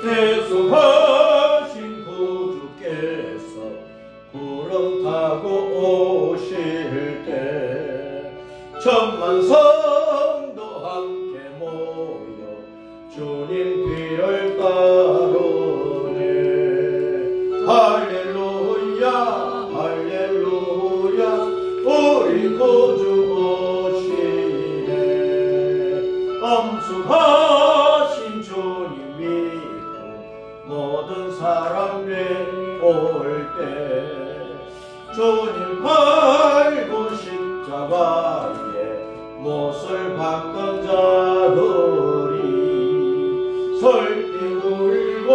계속하신 구주께서 구름 타고 오실 때 천만 성도 함께 모여 주님 뒤를 따르네. 할렐루야 할렐루야 우리 구주 오시네. 엄숙하신 주님 믿고 모든 사람 올 때 주님 팔고 십자가에 못을 박던 자들이 설띠 울고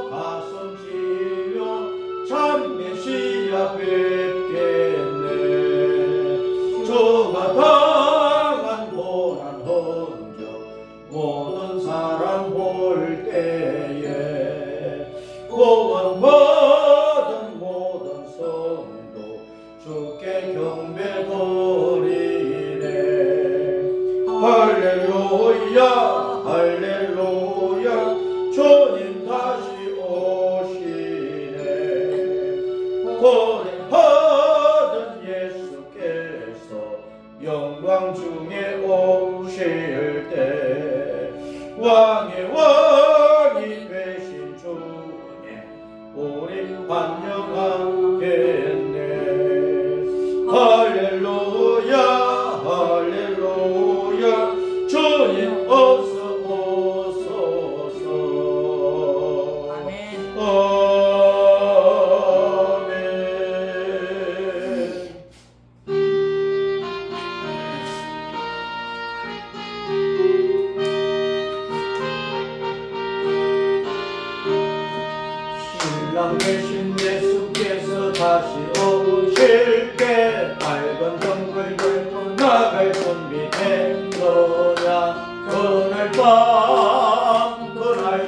가슴 치며 참 메시아 뵙겠네. 주가 당한 고난 흔적 모든 사람 볼 때에 구원받은 모든 성도 주께 경배 드리네. 할렐루야 할렐루야 주님 다시 오시네. 고난받은 예수께서 영광 중에 오실 때 왕의 왕이 되신 주님 우리 환영하겠네. 할렐루야 할렐루야 주님 어서 오소서. 아멘. 아멘. 신랑 되신 예수께서 다시 오실 때 밝은 등불 들고 나갈 준비했노냐. 그날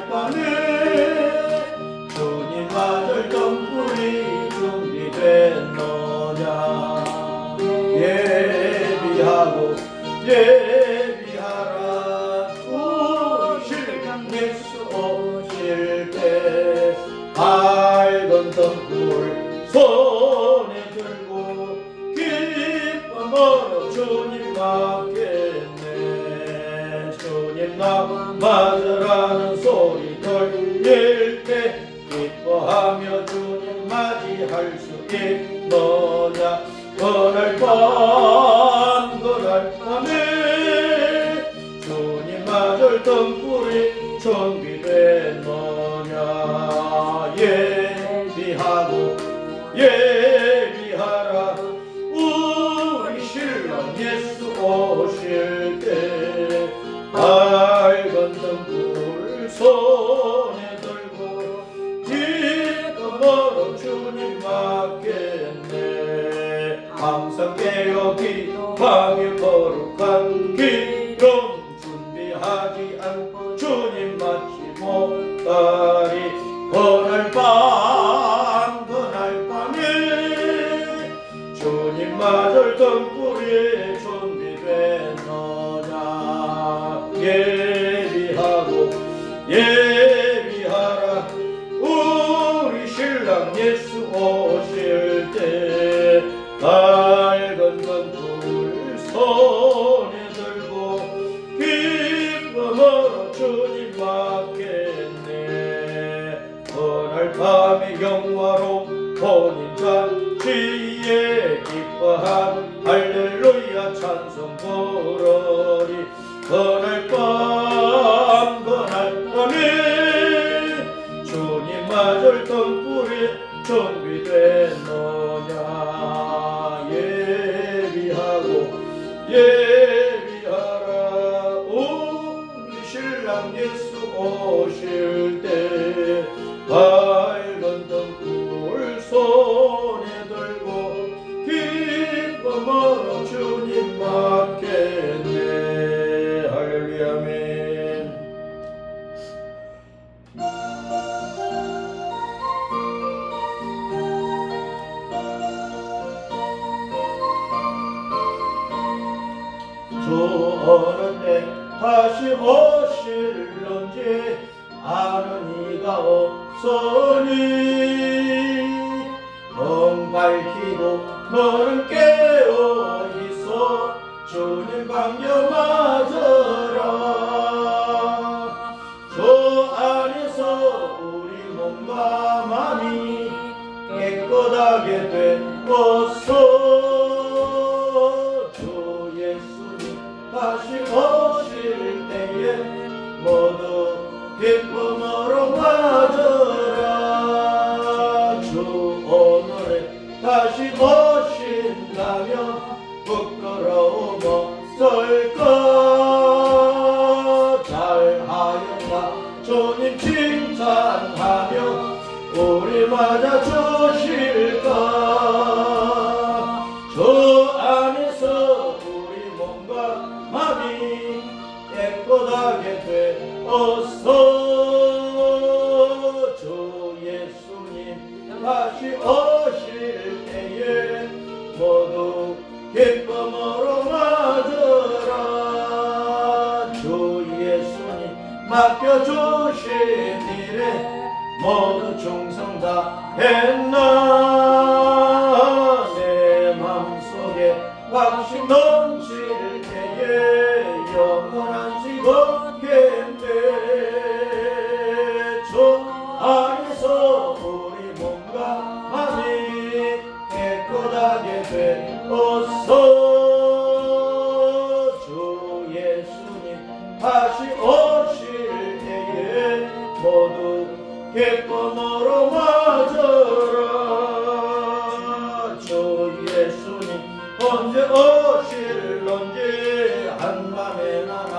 밤에 주님 맞을 등불이 준비됐노냐. 예비하라 우리 신랑 예수 오실 때 밝은 등불 손에 들고 기쁨으로 주님 맞겠네. 주님 나 맞으라는 소리 들릴 때 기뻐하며 주님 맞이할 수 있노냐. 그날 밤에 주님 맞을 등불이 준비됐노냐. 예비하라 우리 신랑 예수 오실 때 밝은 등불 손에 들고 기쁨으로 주님 맞겠네. 항상 깨어 기도하며 거룩한 기름 준비하지 않고 주님 맞지 못하리. 그날 밤에 주님 맞을 등불이 준비됐노냐. 예비하라 우리 신랑 예수 오실 때 밝은 등불 손에 들고 기쁨으로 주님 맞겠네. 그날 밤에 영화로운 혼인잔치에 기뻐한 할렐루야 찬송 부르리. 그날 밤에 주님 맞을 등불이 준비됐노냐. 예비하라 우리 신랑 예수 오실 때 밝은 등불 손에 들고 기쁨으로 주님 맞겠네. 할렐루야 아멘. 주 오는 때 다시 오실런지 아는 이가 먼저 맞아라. 주 안에서 우리 몸과 마음이 깨끗하게 되었소. 주 예수님 다시 오실 때에 모두 기쁨으로 맞아라. 주 오늘에 다시 오신다면 부끄러움 없을까. 잘하였다 주님 칭찬하며 우리 맞아 주실까. 주 안에서 우리 몸과 마음이 깨끗하게 되었소. 주 예수님 다시 오실 때에 모두 기쁨으로 맞으라. 주 예수님 맡겨주신 일에 모두 충성 다했나. 내 맘속에 확신 넘칠 때에 영원한 즐겁겠네. 주 안에서 우리 몸과 마음이 깨끗하게 되었소. 주 예수님 다시 오실 때에 모두 기쁨으로 맞아라. 주 예수님 언제 오실런지 한밤에 나나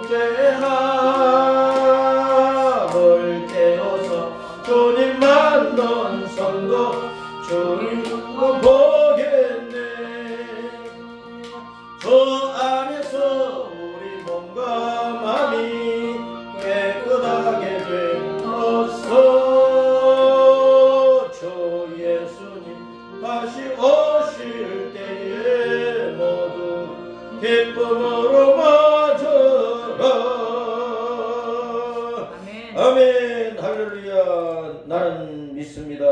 깨나. 물 깨어서 주님 만난 성도 주님 보겠네. 주 안에서 우리 몸과 마음이 깨끗하게 되었소. 주 예수님 다시 오실 때에 모두 기쁨으로 맞아라. 아멘. 할렐루야. 나는 믿습니다.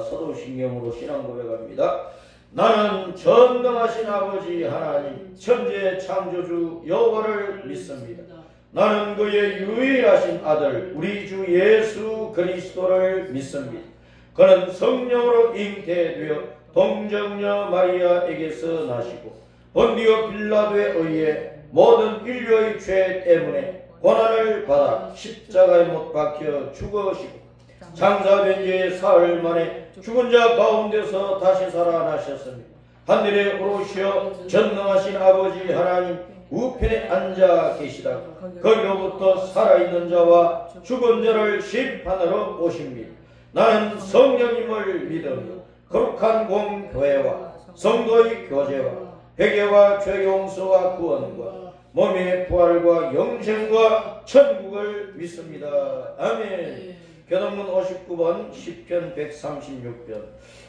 사도신경으로 신앙 고백합니다. 나는 전능하신 아버지 하나님 천지의 창조주 여호와를 믿습니다. 나는 그의 유일하신 아들 우리 주 예수 그리스도를 믿습니다. 그는 성령으로 잉태되어 동정녀 마리아에게서 나시고 본디오 빌라도에 의해 모든 인류의 죄 때문에 고난을 받아 십자가에 못 박혀 죽으시고 장사된 지 사흘 만에 죽은 자 가운데서 다시 살아나셨습니다. 하늘에 오르시어 전능하신 아버지 하나님 우편에 앉아 계시다가 거기로부터 살아있는 자와 죽은 자를 심판하러 오십니다. 나는 성령님을 믿으며 거룩한 공교회와 성도의 교제와 회개와 죄용서와 구원과 몸의 부활과 영생과 천국을 믿습니다. 아멘. 교동문 59번 시편 136편.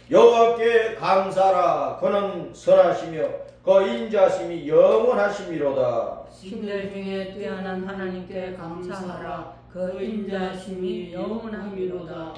여호와께 감사하라. 그는 선하시며 그 인자심이 영원하심이로다. 신들 중에 뛰어난 하나님께 감사하라. 그 인자심이 영원함이로다.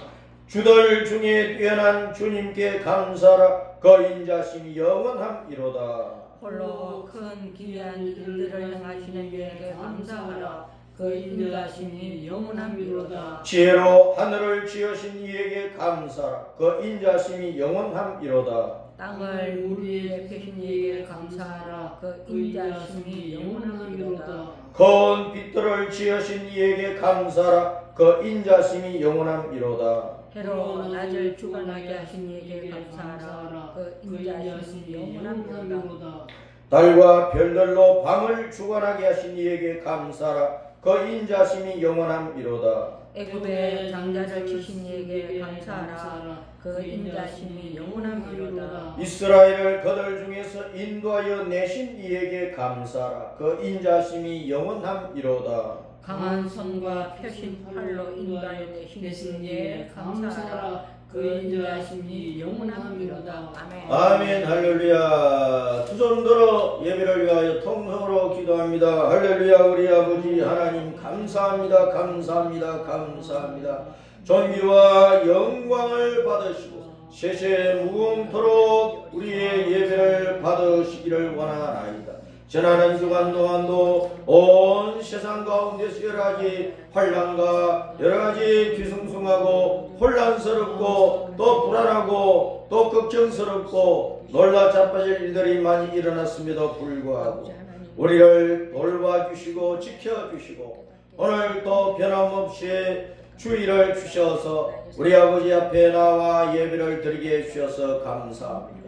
주들 중에 뛰어난 주님께 감사하라. 그 인자심이 영원함이로다. 홀로 큰 기이한 일들을 행하시는 이에게 감사하라. 그 인자심이 영원함이로다. 지혜로 하늘을 지으신 이에게 감사하라. 그 인자심이 영원함이로다. 땅을 물 위에 펴신 이에게 감사하라. 그 인자심이 영원함이로다. 거운 빛들을 지으신 이에게 감사하라. 그 인자심이 영원함이로다. 해로 낮을 주관하게 하신 이에게 감사하라. 그 인자심이 영원함이로다. 달과 별들로 밤을 주관하게 하신 이에게 감사하라. 그 인자심이 영원함이로다. 애굽의 장자를 치신 이에게 감사하라. 그 인자심이 영원함이로다. 이스라엘을 그들 중에서 인도하여 내신 이에게 감사하라. 그 인자심이 영원함이로다. 강한 손과 펴신 팔로 인도하여 내신 이에게 감사하라. 그 인자심이 영원함이로다. 아멘. 아멘. 할렐루야. 두 손 들어 예배를 위하여 통성으로 기도합니다. 할렐루야. 우리 아버지 하나님 감사합니다. 감사합니다. 감사합니다. 존귀와 영광을 받으시고 세세 무궁토록 우리의 예배를 받으시기를 원하나이다. 지나는 주간 동안도 온 세상 가운데서 여러가지 환난과 여러가지 뒤숭숭하고 혼란스럽고 또 불안하고 또 걱정스럽고 놀라 자빠질 일들이 많이 일어났음에도 불구하고 우리를 돌봐주시고 지켜주시고 오늘 또 변함없이 주의를 주셔서 우리 아버지 앞에 나와 예배를 드리게 해주셔서 감사합니다.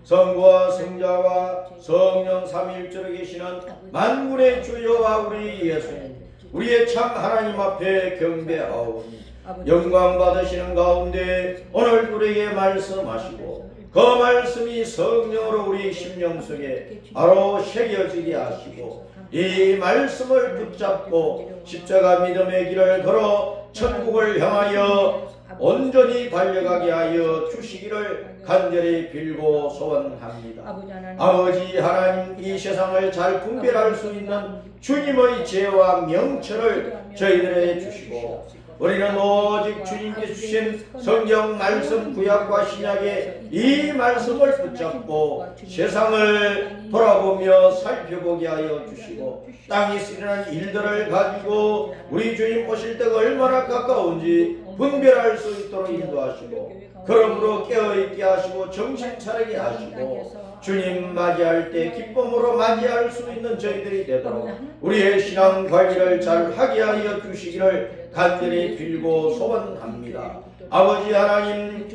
성부와 성자와 성령 삼위일체로 계시는 만군의 주여와 우리 예수님, 우리의 참 하나님 앞에 경배하오니 영광 받으시는 가운데 오늘 우리에게 말씀하시고 그 말씀이 성령으로 우리 심령 속에 바로 새겨지게 하시고 이 말씀을 붙잡고 십자가 믿음의 길을 걸어 천국을 향하여 온전히 달려가게 하여 주시기를 간절히 빌고 소원합니다. 아버지 하나님, 이 세상을 잘 분별할 수 있는 주님의 지혜와 명철을 저희들에게 주시고 우리는 오직 주님께 주신 성경 말씀 구약과 신약의 이 말씀을 붙잡고 세상을 돌아보며 살펴보게 하여 주시고 땅에 일어난 일들을 가지고 우리 주님 오실 때가 얼마나 가까운지 분별할 수 있도록 인도하시고 그러므로 깨어있게 하시고 정신 차리게 하시고 주님 맞이할 때 기쁨으로 맞이할 수 있는 저희들이 되도록 우리의 신앙 관리를 잘 하게 하여 주시기를 간절히 빌고 소원합니다. 아버지 하나님,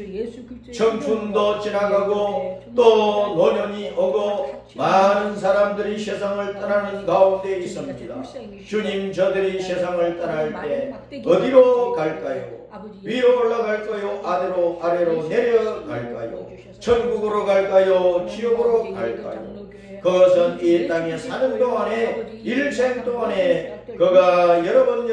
청춘도 지나가고 또 노년이 오고 많은 사람들이 세상을 떠나는 가운데 있습니다. 주님, 저들이 세상을 떠날 때 어디로 갈까요? 위로 올라갈까요? 아래로 내려갈까요? 천국으로 갈까요? 지옥으로 갈까요? 그것은 이 땅에 사는 동안에 일생 동안에 그가 여러 번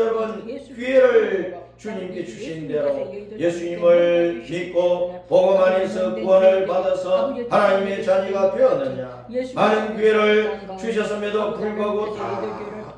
기회를 주님께 주신 대로 예수님을 믿고 복음 안에서 구원을 받아서 하나님의 자녀가 되었느냐. 많은 기회를 주셨음에도 불구하고 다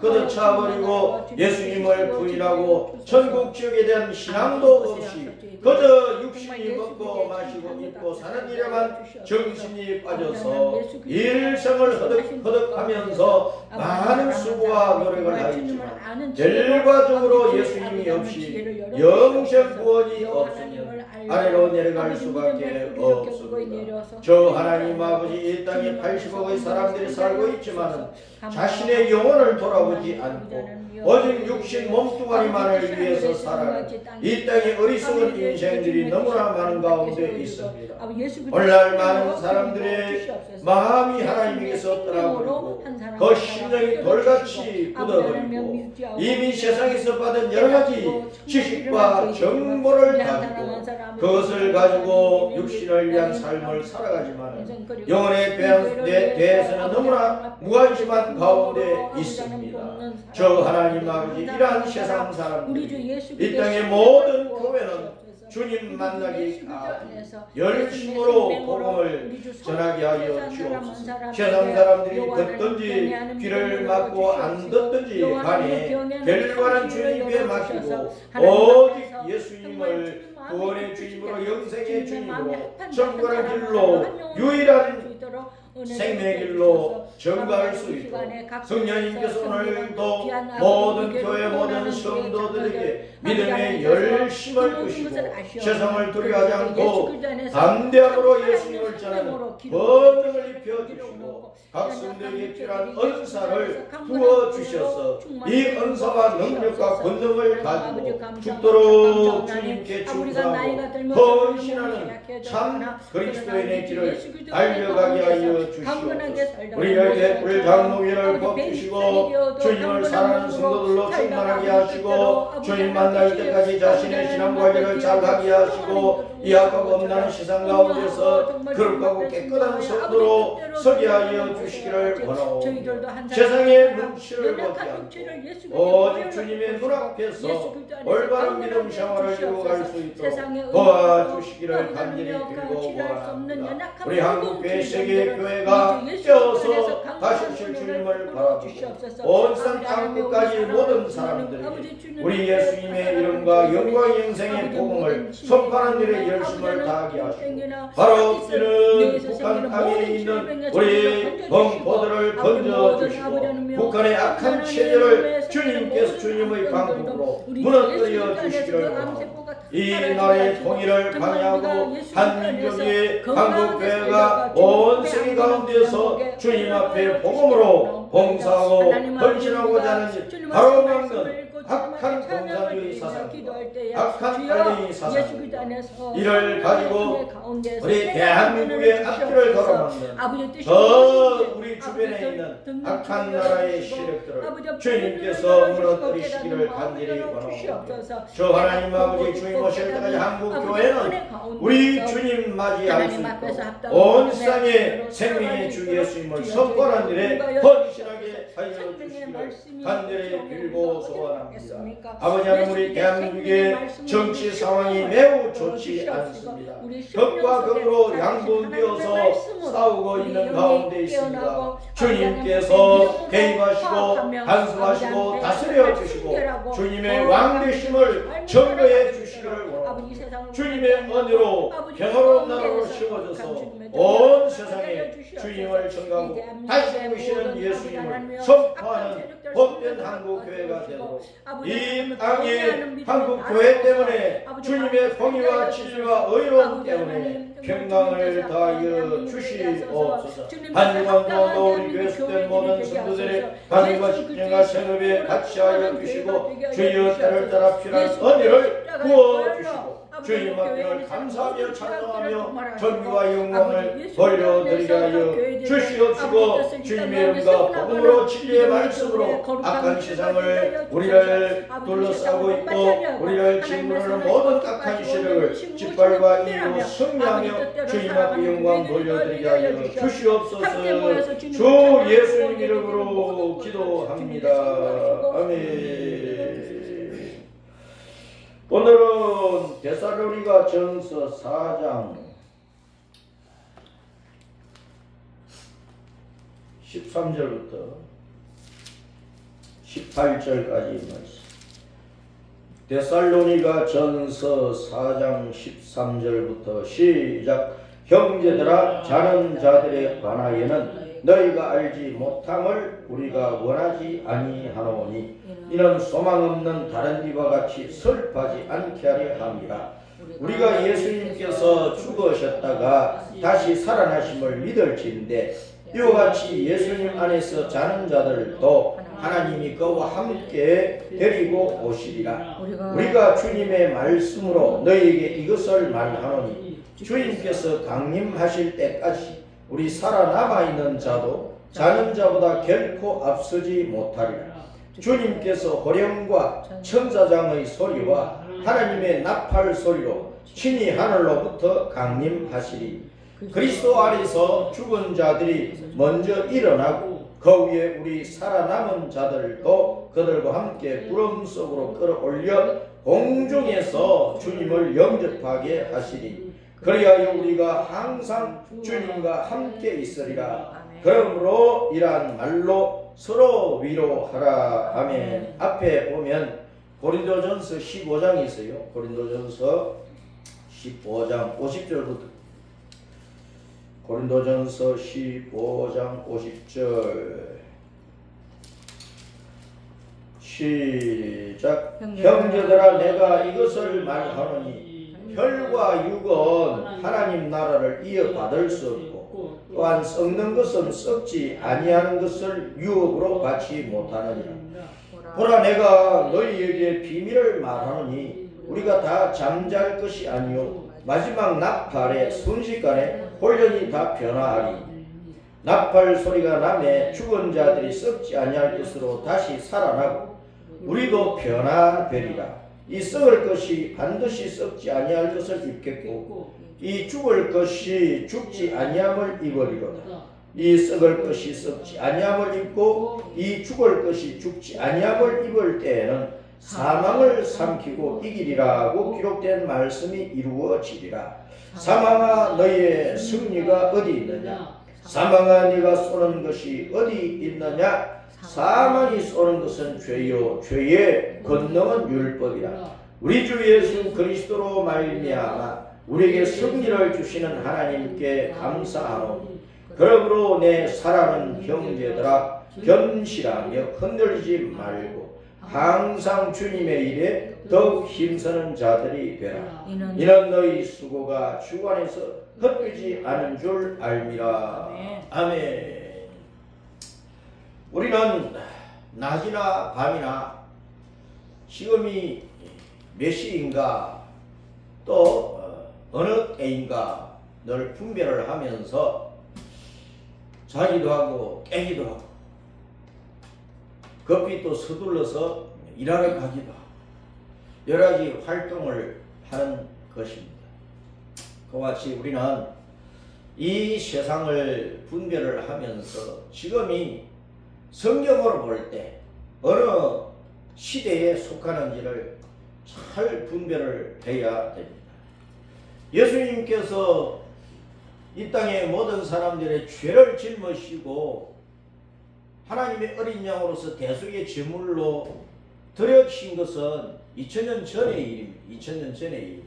걷어차버리고 예수님을 부인하고 천국 지옥에 대한 신앙도 없이 그저 육신이 먹고 마시고 입고 사는 일에만 정신이 빠져서 일생을 허덕허덕하면서 많은 수고와 노력을 하였지만 결과적으로 예수님이 없이 영생 구원이 없으면 아래로 내려갈 수밖에 없습니다. 저 하나님 아버지, 이 땅에 80억의 사람들이 살고 있지만 자신의 영혼을 돌아보지 않고 오직 육신 몸뚱아리만을 위해서 살아가는 이 땅의 어리석은 인생들이 너무나 많은 가운데 있습니다. 오늘날 많은 사람들의 마음이 하나님에게서 떠나버리고 그 심령이 돌같이 굳어버리고 이미 세상에서 받은 여러가지 지식과 정보를 가지고 그것을 가지고 육신을 위한 삶을 살아가지만 영혼에 대해서는 너무나 무관심한 가운데 있습니다. 저 하나님 아버지, 이러한 세상 사람들이 이 땅의 모든 교회는 주님 만나기까지 열심으로 복음을 전하게 하여 주옵소서. 세상 사람들이 듣든지 귀를 막고 안 듣든지 간에 결과는 주님께 맡기고 오직 예수님을 구원의 주님으로 영생의 주님으로 천국의 길로 유일한 생명의 길로 전가할 수 있도록 성령님께서 오늘도 모든 교회 모든 성도들에게 믿음의 열심을 주시고 세상을 두려워하지 않고 담대함으로 예수님을 전하는 권능을 입혀주시고 각 성도에게 필요한 은사를 부어주셔서 이 은사와 능력과 권능을 가지고 죽도록 주님께 충성하고 헌신하는 참 그리스도인의 길을 달려가게 하여 주시옵소서. 우리에게 불장로위를 곱주시고 주님을 사랑하는 성도들로 충만하게 하시고 주님 만날 때까지 자신의 신앙 관리를 잘하게 하시고 이 악하고 없나는 세상 가운데서 거룩하고 깨끗한 성도로 서게 하여 주시기를 원하옵니다. 세상의 눈치를 보지 않고 오직 주님의 눈앞에서 올바른 믿음 생활을 이루어갈 수 있도록 도와주시기를 간절히 빌고 원합니다. 우리 한국교회 세계교회 교회가 깨어서 다시 오실 주님을 바라보고 온 세상 땅 끝까지 모든 사람들에게 우리 예수님의 이름과 영광의 영생의 복음을 선포하는 일에 열심을 다하게 하시고 바로 이는 북한 땅에 있는 우리 범포들을 건져주시고 북한의 악한 체제를 주님께서 주님의 방법으로 무너뜨려 주시기를 원하고 이 나라의 통일을 방해하고 한민족이 한국교회가 온 세계 가운데서 주님 앞에 복음으로 봉사하고 헌신하고자 하는 일 바로 막는 악한 공산주의 사상과 악한 관리의 사상과 이를 가지고 우리 대한민국의 앞길을 걸어막는 저 우리 주변에 있는 악한 나라의 세력들을 주님께서 무너뜨리시기를 간절히 원합니다. 저 하나님 아버지 주님 오실 때까지 한국교회는 우리 주님 맞이할 수 있도록 온 세상에 생명의 주 예수님을 선포하는 일에 헌신하게 하여 주시기를 간절히 빌고 소원합니다. 아버지 하나님 우리 대한민국의 정치 상황이 매우 좋지 않습니다. 격과 격으로 양분되어서 싸우고 있는 가운데 있습니다. 주님께서 개입하시고 간섭하시고 다스려 주시고 주님의 왕되심을 증거해 주시기를 원합니다. 주님의 은혜로 평화로운 나라로 세워져서 온 세상에 주님을 전가하고 다시 오시는 예수님을 선포하는 복된 한국교회가 되도록 이 땅에 한국교회 때문에 주님의 공의와 진리와 의로움 때문에 평강을 다하여 주시옵소서. 한국왕도 우리 교회 속된 모든 성도들의 간과 집중과 생업에 같이하여 주시고 주여 때를 따라 필요한 은혜를 부어주시고 주님 앞에 감사하며 찬송하며 존귀와 영광을 돌려드리게 하여 주시옵시고 주님의 이름과 복음으로 진리의 말씀으로 악한 세상을 우리를 둘러싸고 있고 우리를 짓무르는 모든 악한 세력을 짓밟아 이기고 승리하며 주님 앞에 영광 돌려드리게 하여 주시옵소서. 주 예수님 이름으로 기도합니다. 아멘. 오늘은 데살로니가 전서 4장 13절부터 18절까지 말씀. 데살로니가 전서 4장 13절부터 시작. 형제들아 자는 자들에 관하여는 너희가 알지 못함을 우리가 원하지 아니하노니 이는 소망 없는 다른 이와 같이 슬퍼하지 않게 하려 함이라. 우리가 예수님께서 죽으셨다가 다시 살아나심을 믿을지인데 이와 같이 예수님 안에서 자는 자들도 하나님이 그와 함께 데리고 오시리라. 우리가 주님의 말씀으로 너희에게 이것을 말하노니 주님께서 강림하실 때까지 우리 살아남아 있는 자도 자는 자보다 결코 앞서지 못하리라. 주님께서 호령과 천사장의 소리와 하나님의 나팔 소리로 친히 하늘로부터 강림하시리. 그리스도 안에서 죽은 자들이 먼저 일어나고 그 위에 우리 살아남은 자들도 그들과 함께 구름 속으로 끌어올려 공중에서 주님을 영접하게 하시리. 그리하여 우리가 항상 주님과 함께 있으리라. 그러므로 이러한 말로 서로 위로하라. 아멘. 앞에 보면 고린도전서 15장이 있어요. 고린도전서 15장 50절부터 고린도전서 15장 50절 시작. 형제들아 내가 이것을 말하노니 혈과 육은 하나님 나라를 이어받을 수 없고 또한 썩는 것은 썩지 아니하는 것을 유업으로 받지 못하느니라. 보라 내가 너희에게 비밀을 말하노니 우리가 다 잠잘 것이 아니요 마지막 나팔의 순식간에 혼련이 다 변화하리. 나팔 소리가 나매 죽은 자들이 썩지 아니할 것으로 다시 살아나고 우리도 변화되리라. 이 썩을 것이 반드시 썩지 아니할 것을 입겠고 이 죽을 것이 죽지 아니함을 입으리로다. 이 썩을 것이 썩지 아니함을 입고 이 죽을 것이 죽지 아니함을 입을 때에는 사망을 삼키고 이기리라고 기록된 말씀이 이루어지리라. 사망아 너희의 승리가 어디 있느냐? 사망아 네가 쏘는 것이 어디 있느냐? 사망이 쏘는 것은 죄요 죄의 권능은 율법이라. 우리 주 예수 그리스도로 말미암아 우리에게 승리를 주시는 하나님께 감사하노니 그러므로 내 사랑하는 형제들아 견실하며 흔들리지 말고 항상 주님의 일에 더욱 힘쓰는 자들이 되라. 이는 너희 수고가 주 안에서 헛되지 않은 줄 알미라. 아멘. 우리는 낮이나 밤이나 지금이 몇 시인가 또 어느 때인가 늘 분별을 하면서 자기도 하고 깨기도 하고 급히 또 서둘러서 일하러 가기도 하고 여러 가지 활동을 하는 것입니다. 그와 같이 우리는 이 세상을 분별을 하면서 지금이 성경으로 볼 때 어느 시대에 속하는지를 잘 분별을 해야 됩니다. 예수님께서 이 땅의 모든 사람들의 죄를 짊어지고 하나님의 어린 양으로서 대속의 제물로 드려주신 것은 2000년 전의 일입니다. 2000년 전의 일.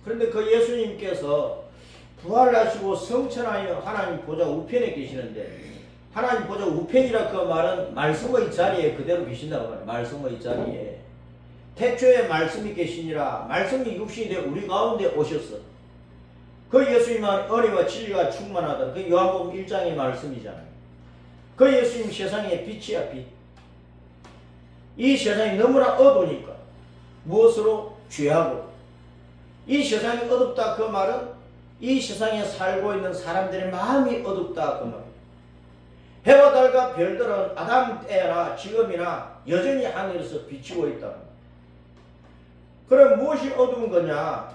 그런데 그 예수님께서 부활하시고 성천하여 하나님 보좌 우편에 계시는데 하나님 보좌 우편이라 그 말은 말씀의 자리에 그대로 계신다고 말해요. 말씀의 자리에. 태초에 말씀이 계시니라. 말씀이 육신이 되어 우리 가운데 오셨어. 그 예수님은 은혜와 진리가 충만하다. 그 요한복음 1장의 말씀이잖아요. 그 예수님 세상의 빛이야 빛. 이 세상이 너무나 어두우니까 무엇으로? 죄하고. 이 세상이 어둡다 그 말은 이 세상에 살고 있는 사람들의 마음이 어둡다 그 말이에요. 해와 달과 별들은 아담 때나 지금이나 여전히 하늘에서 비치고 있다. 그럼 무엇이 어두운 거냐?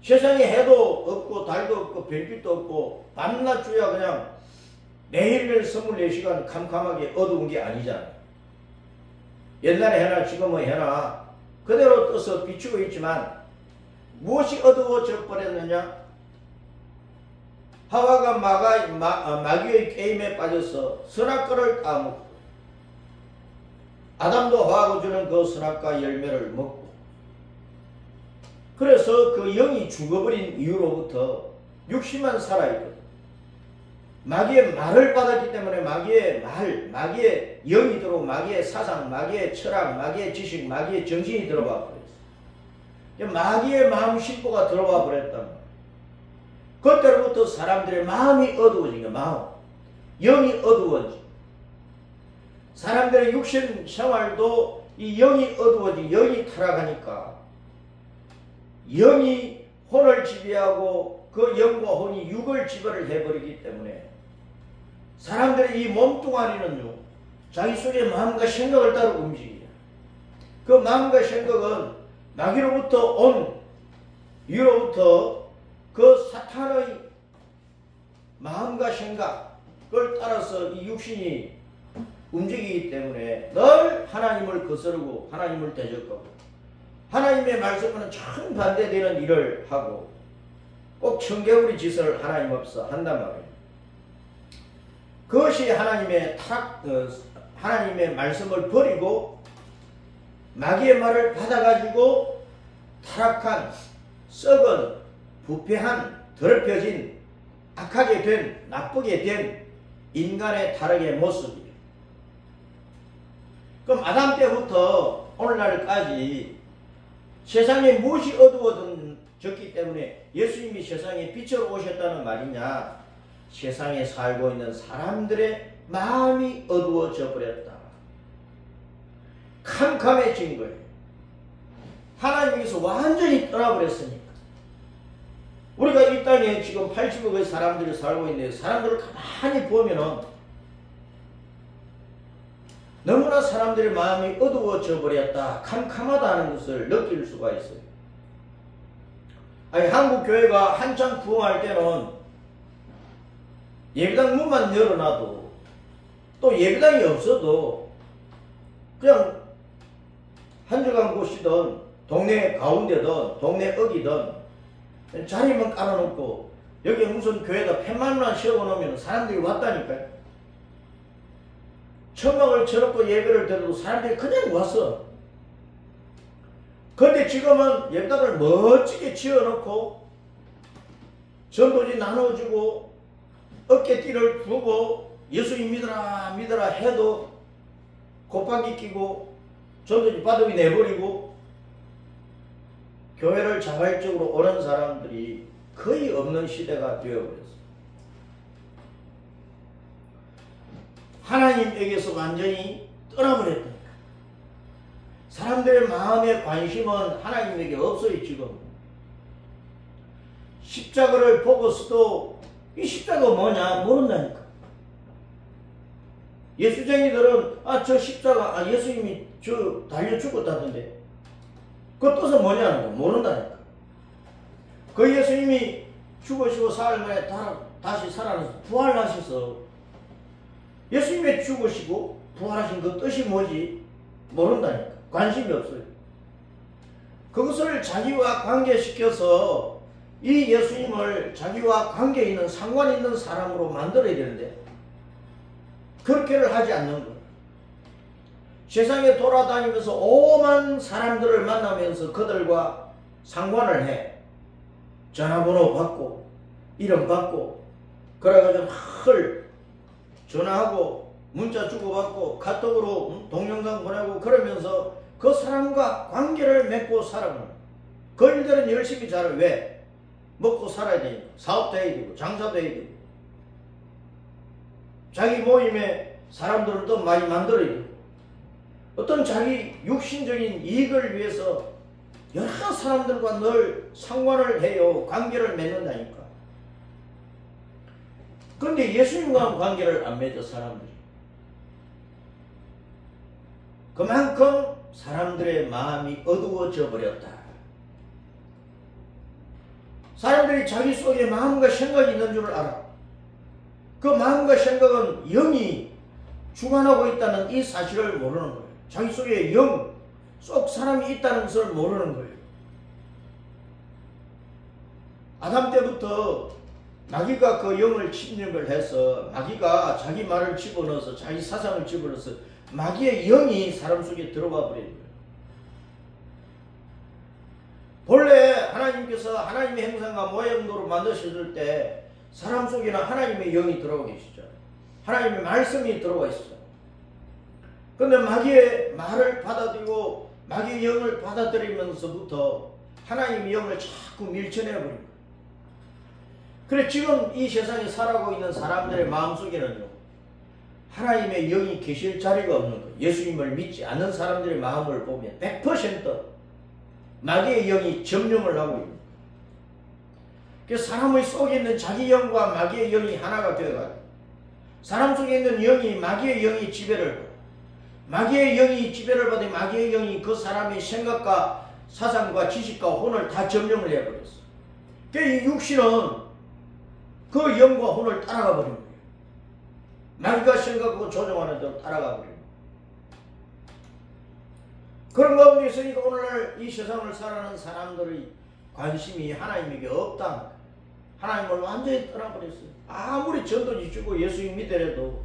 세상에 해도 없고 달도 없고 별빛도 없고 밤낮 주야 그냥 매일매일 24시간 캄캄하게 어두운 게 아니잖아요. 옛날에 해나 지금의 해나 그대로 떠서 비추고 있지만 무엇이 어두워져 버렸느냐? 하와가 마귀의 게임에 빠져서 선악과를 따먹고 아담도 하와가 주는 그 선악과 열매를 먹고 그래서 그 영이 죽어버린 이후로부터 육신만 살아있거든. 마귀의 말을 받았기 때문에 마귀의 말, 마귀의 영이 들어오고 마귀의 사상, 마귀의 철학, 마귀의 지식, 마귀의 정신이 들어와 버렸어. 마귀의 마음 심보가 들어와 버렸단 말이야. 그때로부터 사람들의 마음이 어두워진 거야. 마음. 영이 어두워지. 사람들의 육신 생활도 이 영이 어두워지 영이 타락하니까 영이 혼을 지배하고 그 영과 혼이 육을 지배를 해버리기 때문에 사람들의 이 몸뚱아리는요 자기 속의 마음과 생각을 따라 움직여요. 그 마음과 생각은 마귀로부터 온 위로부터 그 사탄의 마음과 생각을 따라서 이 육신이 움직이기 때문에 늘 하나님을 거스르고 하나님을 대적하고 하나님의 말씀과는 정반대되는 일을 하고 꼭 청개구리 짓을 하나님 없어 한단 말이에요. 그것이 하나님의 하나님의 말씀을 버리고 마귀의 말을 받아가지고 타락한 썩은 부패한 더럽혀진 악하게 된 나쁘게 된 인간의 타락의 모습이에요. 그럼 아담 때부터 오늘날까지 세상에 무엇이 어두워졌기 때문에 예수님이 세상에 빛으로 오셨다는 말이냐? 세상에 살고 있는 사람들의 마음이 어두워져 버렸다. 캄캄해진 거예요. 하나님께서 완전히 떠나버렸으니까. 우리가 이 땅에 지금 80억의 사람들이 살고 있는데 사람들을 가만히 보면은 너무나 사람들의 마음이 어두워져 버렸다. 캄캄하다는 것을 느낄 수가 있어요. 아니, 한국 교회가 한창 부흥할 때는 예배당 문만 열어놔도 또 예배당이 없어도 그냥 한적한 곳이든 동네 가운데든 동네 어기든 자리만 깔아놓고 여기 무슨 교회다 팻말만 씌워놓으면 사람들이 왔다니까요. 천막을 쳐놓고 예배를 드려도 사람들이 그냥 왔어. 그런데 지금은 예배당을 멋지게 지어놓고 전도지 나눠주고 어깨띠를 두고 예수님 믿어라 믿어라 해도 곱박이 끼고 전도지 바닥에 내버리고 교회를 자발적으로 오는 사람들이 거의 없는 시대가 되어버렸어요. 하나님에게서 완전히 떠나버렸다니까. 사람들의 마음의 관심은 하나님에게 없어요. 지금 십자가를 보고서도 이 십자가 뭐냐 모른다니까. 예수쟁이들은 저 십자가 예수님이 저 달려 죽었다던데 그 뜻은 뭐냐는 거 모른다니까. 그 예수님이 죽으시고 사흘 만에 다시 살아나서 부활하셔서 예수님이 죽으시고 부활하신 그 뜻이 뭐지 모른다니까. 관심이 없어요. 그것을 자기와 관계시켜서 이 예수님을 자기와 관계 있는 상관 있는 사람으로 만들어야 되는데 그렇게를 하지 않는 거예요. 세상에 돌아다니면서 오만 사람들을 만나면서 그들과 상관을 해. 전화번호 받고 이름 받고 그래가지고 헐 전화하고 문자 주고받고 카톡으로 동영상 보내고 그러면서 그 사람과 관계를 맺고 살아가는 그 일들은 열심히 잘해. 왜? 먹고 살아야 되니까. 사업도 해야 되고 장사도 해야 되고 자기 모임에 사람들을 또 많이 만들어야 되고 어떤 자기 육신적인 이익을 위해서 여러 사람들과 늘 상관을 해요. 관계를 맺는다니까. 그런데 예수님과 관계를 안 맺어 사람들이. 그만큼 사람들의 마음이 어두워져 버렸다. 사람들이 자기 속에 마음과 생각이 있는 줄 알아. 그 마음과 생각은 영이 주관하고 있다는 이 사실을 모르는 거예요. 자기 속에 영, 속 사람이 있다는 것을 모르는 거예요. 아담 때부터 마귀가 그 영을 침략을 해서 마귀가 자기 말을 집어넣어서 자기 사상을 집어넣어서 마귀의 영이 사람 속에 들어가 버리는 거예요. 본래 하나님께서 하나님의 형상과 모양대로 만드셨을 때 사람 속에는 하나님의 영이 들어가 계시죠. 하나님의 말씀이 들어가 있어요. 그런데 마귀의 말을 받아들이고 마귀의 영을 받아들이면서부터 하나님의 영을 자꾸 밀쳐내버린 거예요. 그래 지금 이 세상에 살아가고 있는 사람들의 마음속에는요 하나님의 영이 계실 자리가 없는 거예요. 예수님을 믿지 않는 사람들의 마음을 보면 100% 마귀의 영이 점령을 하고 있는 거예요. 그래서 사람의 속에 있는 자기 영과 마귀의 영이 하나가 되어가지고 사람 속에 있는 영이 마귀의 영이 지배를 받고 마귀의 영이 지배를 받은 마귀의 영이 그 사람의 생각과 사상과 지식과 혼을 다 점령을 해버렸어. 그러니까 이 육신은 그 영과 혼을 따라가 버린 거예요. 마귀가 생각하고 조종하는 대로 따라가 버린 거예요. 그런 가운데 있으니까 오늘날 이 세상을 살아가는 사람들의 관심이 하나님에게 없다. 하나님을 완전히 떠나버렸어요. 아무리 전도지 주고 예수님 믿으래도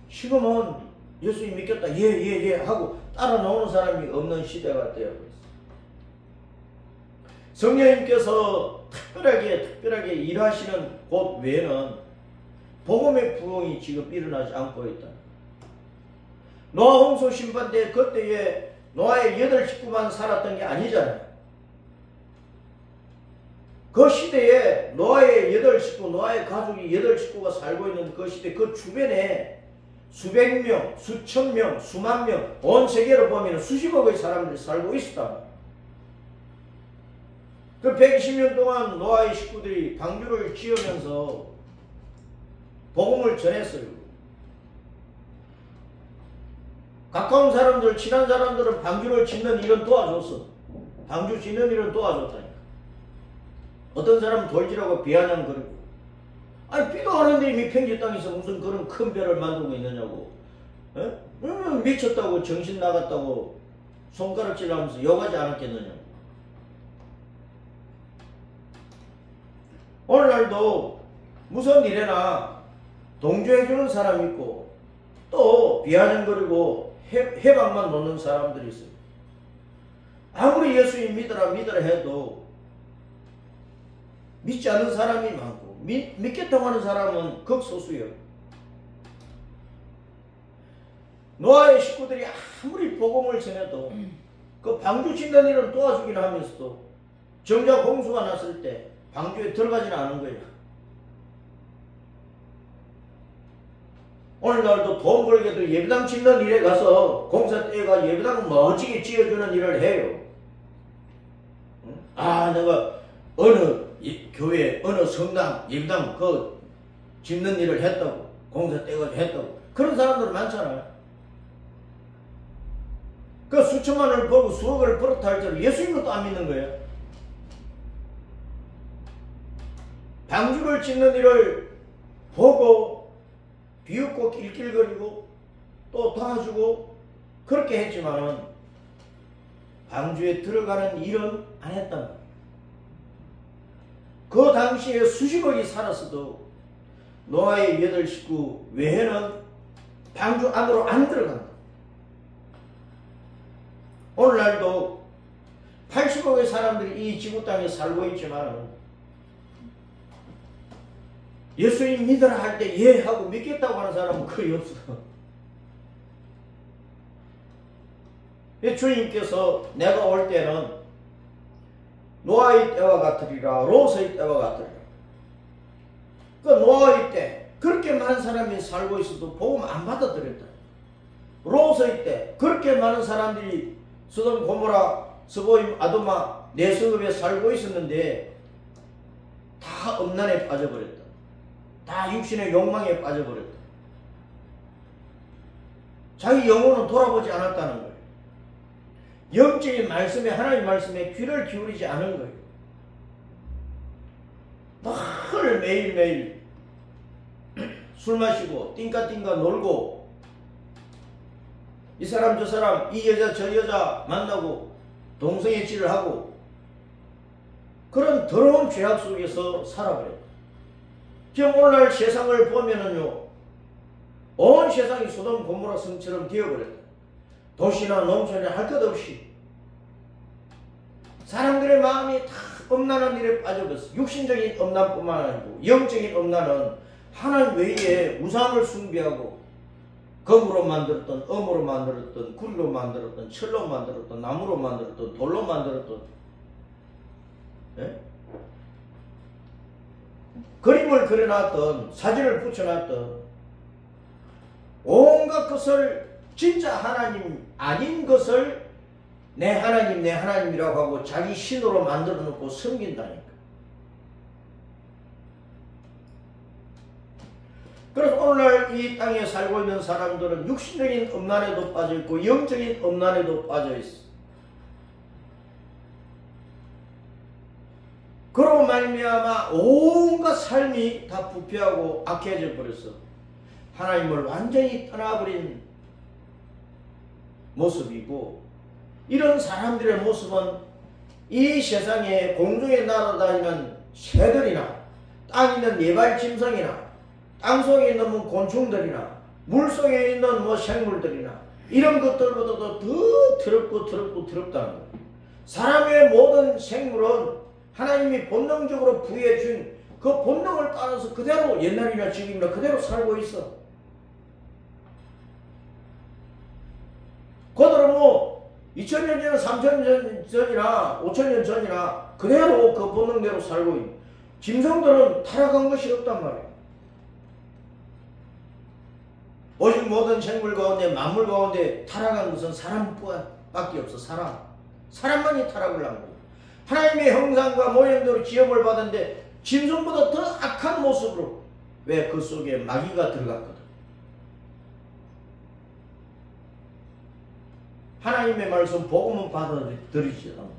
지금은 예수님 믿겠다 예 하고 따라 나오는 사람이 없는 시대가 되어버렸어요. 성령님께서 특별하게 일하시는 곳 외에는 복음의 부흥이 지금 일어나지 않고 있다. 노아 홍수 심판 때 그때에 노아의 8 식구만 살았던 게 아니잖아요. 그 시대에 노아의 8 식구, 노아의 가족이 8 식구가 살고 있는 그 시대, 그 주변에 수백 명, 수천 명, 수만 명, 온 세계로 보면 수십억의 사람들이 살고 있었다. 그 120년 동안 노아의 식구들이 방주를 지으면서 복음을 전했어요. 가까운 사람들, 친한 사람들은 방주를 짓는 일은 도와줬어. 방주 짓는 일은 도와줬다니까. 어떤 사람은 돌지라고 비아냥거리고 아니 비도 오는데 미평지 땅에서 무슨 그런 큰 배를 만들고 있느냐고. 미쳤다고 정신 나갔다고 손가락질하면서 욕하지 않았겠느냐고. 오늘날도 무슨 일에나 동조해주는 사람이 있고 또 비아냥거리고 해방만 놓는 사람들이 있어요. 아무리 예수님 믿으라 해도 믿지 않는 사람이 많고 믿겠다고 하는 사람은 극소수예요. 노아의 식구들이 아무리 복음을 전해도 그 방주 짓는 일은 도와주긴 하면서도 정작 홍수가 났을 때 방주에 들어가지는 않은 거예요. 오늘날도 돈 벌게도 예배당 짓는 일에 가서 공사 떼가 예배당 멋지게 지어주는 일을 해요. 내가 어느 교회 어느 성당 예배당 그 짓는 일을 했다고 공사 떼가지고 했다고 그런 사람들 많잖아요. 그 수천만 원을 벌고 수억을 벌었다 할지라도 예수님도 안 믿는 거예요. 방주를 짓는 일을 보고 비웃고 낄낄거리고 또 도와주고 그렇게 했지만은 방주에 들어가는 일은 안 했단 말이에요. 그 당시에 수십억이 살았어도 노아의 8 식구 외에는 방주 안으로 안 들어간다. 오늘날도 80억의 사람들이 이 지구 땅에 살고 있지만 예수님 믿으라 할 때 예 하고 믿겠다고 하는 사람은 거의 없어. 주님께서 내가 올 때는 노아의 때와 같으리라 롯의 때와 같으리라. 그 노아의 때 그렇게 많은 사람이 살고 있어도 복음 안 받아들였다. 롯의 때 그렇게 많은 사람들이 소돔 고모라 스보임 아도마 내성읍에 살고 있었는데 다 음란에 빠져버렸다. 다 육신의 욕망에 빠져버렸다. 자기 영혼은 돌아보지 않았다는 거예요. 영적인 말씀에 하나님의 말씀에 귀를 기울이지 않은 거예요. 늘 매일매일 술 마시고 띵까띵까 놀고 이 사람 저 사람 이 여자 저 여자 만나고 동성애질을 하고 그런 더러운 죄악 속에서 살아버려요. 지금 오늘날 세상을 보면은요, 온 세상이 소돔 고모라 성처럼 되어버렸다. 도시나 농촌에 할 것 없이 사람들의 마음이 다 음란한 일에 빠져버렸어. 육신적인 음란뿐만 아니고 영적인 음란은 하나님 외에 우상을 숭배하고 금으로 만들었던, 엄으로 만들었던, 구리로 만들었던, 철로 만들었던, 나무로 만들었던, 돌로 만들었던, 예? 그림을 그려놨던, 사진을 붙여놨던, 온갖 것을 진짜 하나님 아닌 것을 내 하나님, 내 하나님이라고 하고 자기 신으로 만들어 놓고 섬긴다니까. 그래서 오늘날 이 땅에 살고 있는 사람들은 육신적인 음란에도 빠져있고 영적인 음란에도 빠져있어. 그러고 말미암아 온갖 삶이 다 부패하고 악해져 버렸어. 하나님을 완전히 떠나버린 모습이고, 이런 사람들의 모습은 이 세상에 공중에 날아다니는 새들이나 땅에 있는 네발 짐승이나 땅속에 있는 곤충들이나 물속에 있는 생물들이나 이런 것들보다도 더 더럽다는 거예요. 사람의 모든 생물은 하나님이 본능적으로 부여해준 그 본능을 따라서 그대로 옛날이나 지금이나 그대로 살고 있어. 그대로 2000년 전이나 3000년 전이나 5000년 전이나 그대로 그 본능대로 살고 있는 짐승들은 타락한 것이 없단 말이에요. 오직 모든 생물 가운데 만물 가운데 타락한 것은 사람밖에 없어. 사람만이 타락을 한 거예요. 하나님의 형상과 모양대로 지음을 받았는데 짐승보다 더 악한 모습으로, 왜? 그 속에 마귀가 들어갔거든. 하나님의 말씀 복음은 받아들이지 않고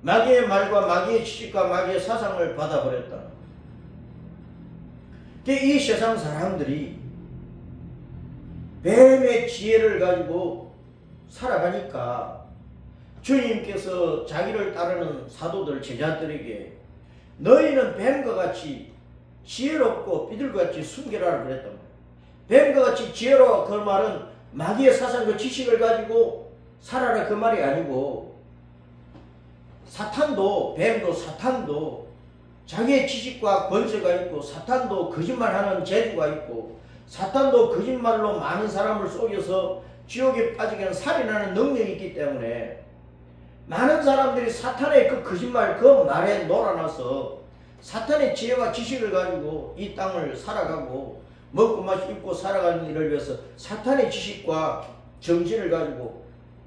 마귀의 말과 마귀의 지식과 마귀의 사상을 받아버렸다는 거예요. 이 세상 사람들이 뱀의 지혜를 가지고 살아가니까 주님께서 자기를 따르는 사도들 제자들에게 너희는 뱀과 같이 지혜롭고 비둘기같이 숨기라고 그랬단 말이에요. 뱀과 같이 지혜로워 그 말은 마귀의 사상과 지식을 가지고 살아라 그 말이 아니고, 사탄도 뱀도 사탄도 자기의 지식과 권세가 있고, 사탄도 거짓말하는 재주가 있고, 사탄도 거짓말로 많은 사람을 속여서 지옥에 빠지게 하는 살인하는 능력이 있기 때문에 많은 사람들이 사탄의 그 거짓말 그 말에 놀아나서 사탄의 지혜와 지식을 가지고 이 땅을 살아가고 먹고 마시고 입고 살아가는 일을 위해서 사탄의 지식과 정신을 가지고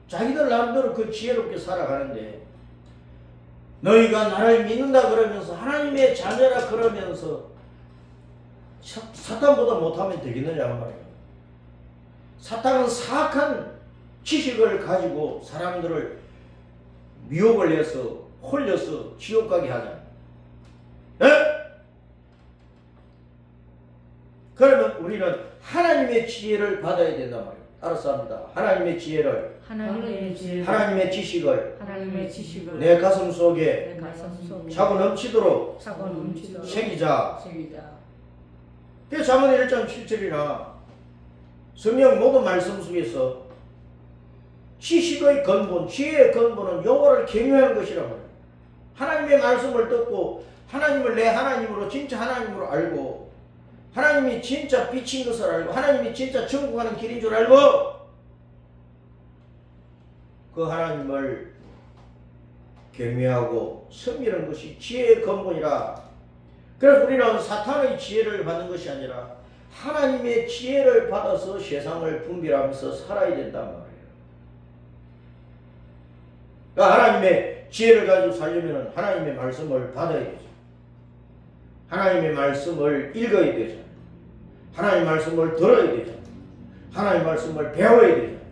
자기들 나름대로 그 지혜롭게 살아가는데, 너희가 나를 믿는다 그러면서 하나님의 자녀라 그러면서 사탄보다 못하면 되겠느냐 말이에요. 사탄은 사악한 지식을 가지고 사람들을 미혹을 해서 홀려서 지옥 가게 하잖아요. 에? 그러면 우리는 하나님의 지혜를 받아야 된단 말이에요. 알았어 합니다. 하나님의 지혜를, 하나님의 지식을 내 가슴 속에 차고 넘치도록 새기자. 그 잠언 1장 7절이나 성경 모든 말씀 속에서 지식의 근본, 지혜의 근본은 여호와를 경외하는 것이라고 해요. 하나님의 말씀을 듣고 하나님을 내 하나님으로, 진짜 하나님으로 알고, 하나님이 진짜 빛인 것을 알고, 하나님이 진짜 천국 가는 길인 줄 알고, 그 하나님을 경외하고 섬기는 것이 지혜의 근본이라. 그래서 우리는 사탄의 지혜를 받는 것이 아니라 하나님의 지혜를 받아서 세상을 분별하면서 살아야 된단 말이에요. 그러니까 하나님의 지혜를 가지고 살려면 하나님의 말씀을 받아야 되죠. 하나님의 말씀을 읽어야 되죠. 하나님의 말씀을 들어야 되죠. 하나님의 말씀을 배워야 되죠.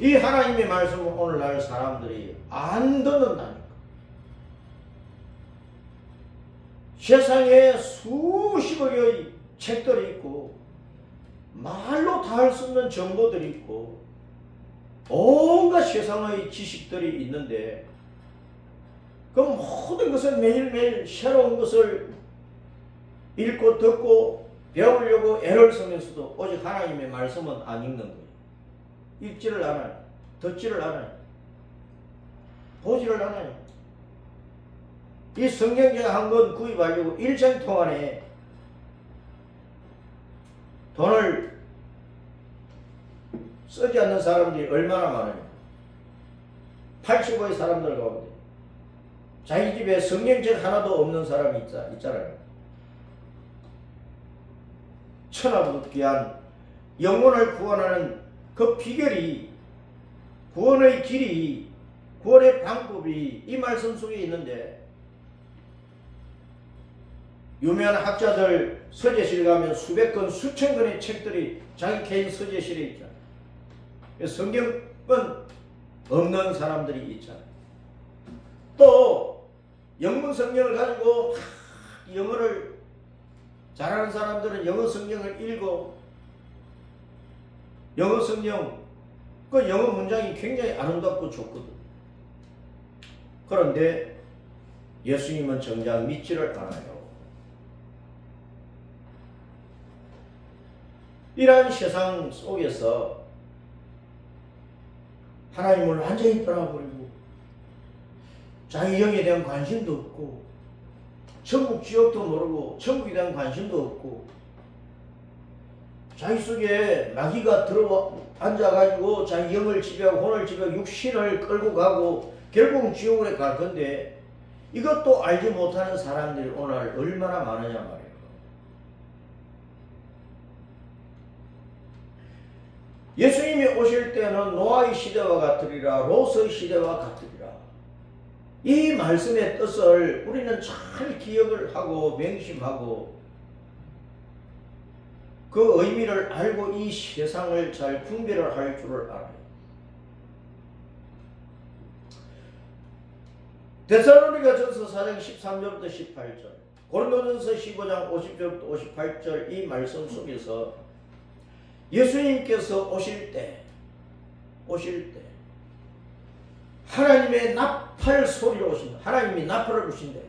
이 하나님의 말씀을 오늘날 사람들이 안 듣는다니까. 세상에 수십여 개의 책들이 있고 말로 다 할 수 없는 정보들이 있고 온갖 세상의 지식들이 있는데, 그 모든 것을 매일매일 새로운 것을 읽고 듣고 배우려고 애를 쓰면서도 오직 하나님의 말씀은 안 읽는 거예요. 읽지를 않아요. 듣지를 않아요. 보지를 않아요. 이 성경책 한 권 구입하려고 일생 동안에 돈을 쓰지 않는 사람들이 얼마나 많아요. 85의 사람들 가운데 자기 집에 성경책 하나도 없는 사람이 있잖아요. 천하보다 귀한 영혼을 구원하는 그 비결이, 구원의 길이, 구원의 방법이 이 말씀 속에 있는데, 유명한 학자들 서재실 가면 수백 권, 수천 권의 책들이 자기 개인 서재실에 있잖아요. 성경은 없는 사람들이 있잖아요. 또 영문 성경을 가지고 영어를 잘하는 사람들은 영어 성경을 읽고, 영어 성경 그 영어 문장이 굉장히 아름답고 좋거든. 그런데 예수님은 정작 믿지를 않아요. 이러한 세상 속에서 하나님을 완전히 떠나버리고 자기 영에 대한 관심도 없고 천국 지옥도 모르고 천국에 대한 관심도 없고 자기 속에 마귀가 들어와 앉아가지고 자기 영을 지배하고 혼을 지배하고 육신을 끌고 가고 결국은 지옥으로 갈 건데, 이것도 알지 못하는 사람들이 오늘 얼마나 많으냐 말이에요. 예수님이 오실 때는 노아의 시대와 같으리라, 롯의 시대와 같으리라. 이 말씀의 뜻을 우리는 잘 기억을 하고 명심하고 그 의미를 알고 이 세상을 잘 분별을 할 줄을 알아요. 데살로니가전서 4장 13절부터 18절, 고린도전서 15장 50절부터 58절 이 말씀 속에서 예수님께서 오실 때 하나님의 나팔 소리로 오신다. 하나님이 나팔을 부신다.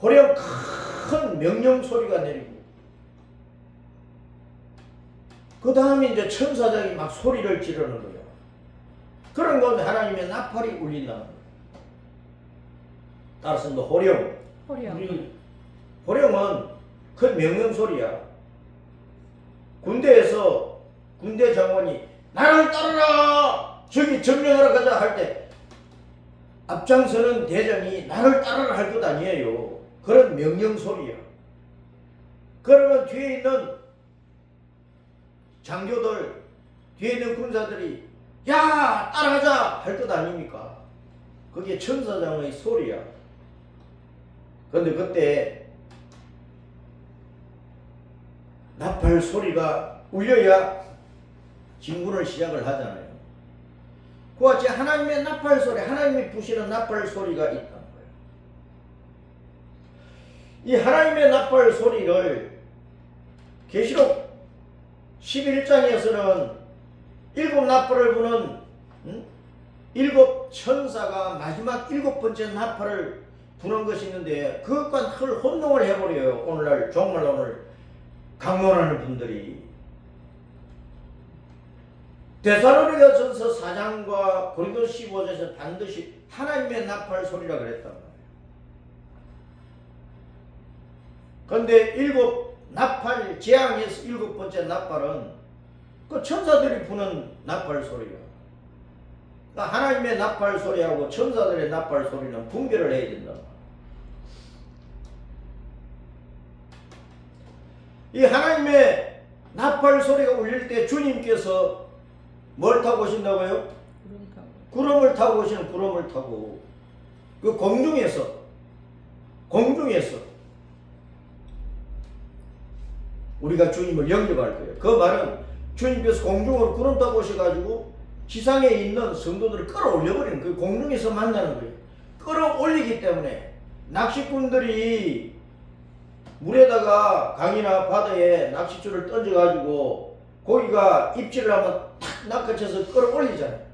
호령 큰 명령 소리가 내리고 그 다음에 이제 천사장이 막 소리를 지르는 거예요. 그런 가운데 하나님의 나팔이 울린다는 거예요. 따라서 너 호령. 호령은 큰 명령 소리야. 군대에서 군대 장관이 나를 따르라! 저기 점령하러 가자 할 때 앞장서는 대장이 나를 따르라 할 것 아니에요. 그런 명령 소리야. 그러면 뒤에 있는 장교들, 뒤에 있는 군사들이 야 따라가자 할 것 아닙니까? 그게 천사장의 소리야. 그런데 그때 나팔 소리가 울려야 진군을 시작을 하잖아요. 그와 같이 하나님의 나팔 소리, 하나님이 부시는 나팔 소리가 있다는 거예요. 이 하나님의 나팔 소리를 계시록 11장에서는 7 나팔을 부는 7 천사가 마지막 7번째 나팔을 부는 것이 있는데 그것과 혼동을 해버려요. 오늘날 정말 오늘 강론하는 분들이. 데살로니가전서 4장과 고린도서 15장에서 반드시 하나님의 나팔 소리라 그랬단 말이에요. 그런데 7 나팔 재앙에서 7번째 나팔은 그 천사들이 부는 나팔 소리예요. 그러니까 하나님의 나팔 소리하고 천사들의 나팔 소리는 분별을 해야 된다. 이 하나님의 나팔 소리가 울릴 때 주님께서 뭘 타고 오신다고요? 구름을 타고 오시는 구름을 타고 그 공중에서 우리가 주님을 영접할 거예요. 그 말은 주님께서 공중으로 구름 타고 오셔가지고 지상에 있는 성도들을 끌어올려버리는 그 공중에서 만나는 거예요. 끌어올리기 때문에 낚시꾼들이 물에다가 강이나 바다에 낚싯줄을 던져가지고 고기가 입질을 하면 탁 낚아쳐서 끌어올리잖아요.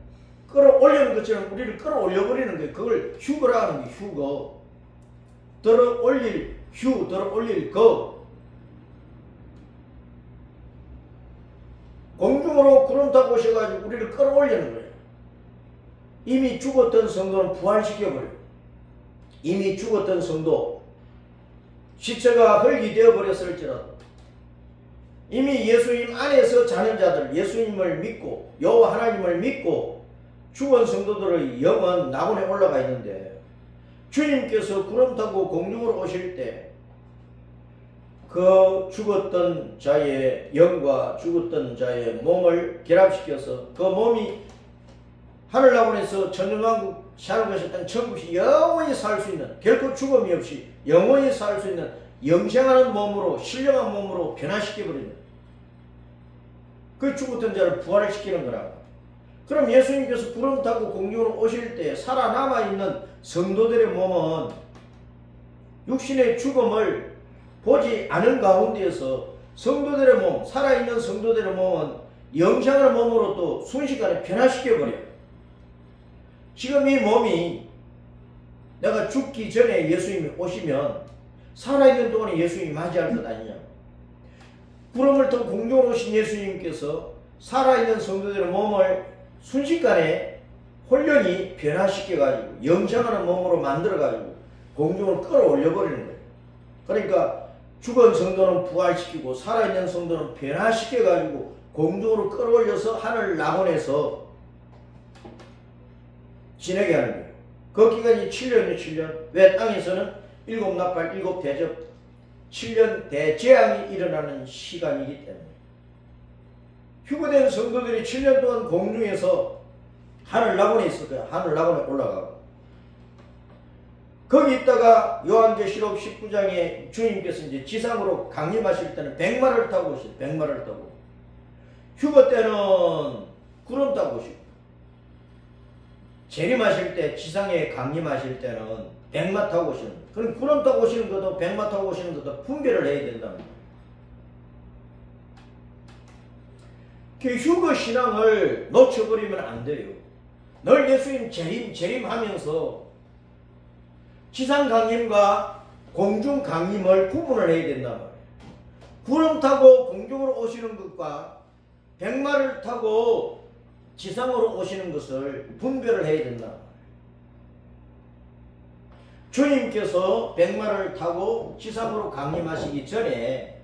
끌어올리는 것처럼 우리를 끌어올려버리는 거예요. 그걸 휴거라 하는 거예요. 휴거. 들어올릴 휴, 들어올릴 거. 공중으로 구름 타고 오셔가지고 우리를 끌어올리는 거예요. 이미 죽었던 성도는 부활시켜버려요. 이미 죽었던 성도 시체가 흙이 되어버렸을지라도 이미 예수님 안에서 자는 자들, 예수님을 믿고 여호와 하나님을 믿고 죽은 성도들의 영은 낙원에 올라가 있는데 주님께서 구름 타고 공중으로 오실 때 그 죽었던 자의 영과 죽었던 자의 몸을 결합시켜서 그 몸이 하늘낙원에서 천년왕국 사는 것이었던 천국이 영원히 살 수 있는, 결코 죽음이 없이 영원히 살 수 있는 영생하는 몸으로, 신령한 몸으로 변화시켜버리는 그 죽었던 자를 부활을 시키는 거라. 그럼 예수님께서 구름 타고 공중으로 오실 때 살아남아있는 성도들의 몸은 육신의 죽음을 보지 않은 가운데에서 성도들의 몸, 살아있는 성도들의 몸은 영생하는 몸으로 또 순식간에 변화시켜버려요. 지금 이 몸이 내가 죽기 전에 예수님이 오시면 살아있는 동안에 예수님이 맞이할 것 아니냐. 구름을 타고 공중으로 오신 예수님께서 살아있는 성도들의 몸을 순식간에 혼련히 변화시켜가지고 영생하는 몸으로 만들어가지고 공중으로 끌어올려버리는 거예요. 그러니까 죽은 성도는 부활시키고 살아있는 성도는 변화시켜가지고 공중으로 끌어올려서 하늘 낙원에서 지내게 하는 거예요. 그 기간이 7년이에요. 7년. 왜? 땅에서는 7 나팔 7 대접 7년 대재앙이 일어나는 시간이기 때문에 휴거된 성도들이 7년 동안 공중에서 하늘 낙원에 있을 거예요. 하늘 낙원에 올라가고 거기 있다가 요한계시록 19장에 주님께서 이제 지상으로 강림하실 때는 백마를 타고 오시죠. 백마를 타고. 휴거 때는 구름 타고 오시고 재림하실 때 지상에 강림하실 때는 백마 타고 오시는 거예요. 그럼 구름 타고 오시는 것도 백마 타고 오시는 것도 분별을 해야 된다는 거예요. 그 휴거 신앙을 놓쳐버리면 안 돼요. 늘 예수님 재림하면서 지상 강림과 공중 강림을 구분을 해야 된단 말이에요. 구름 타고 공중으로 오시는 것과 백마를 타고 지상으로 오시는 것을 분별을 해야 된다. 주님께서 백마를 타고 지상으로 강림하시기 전에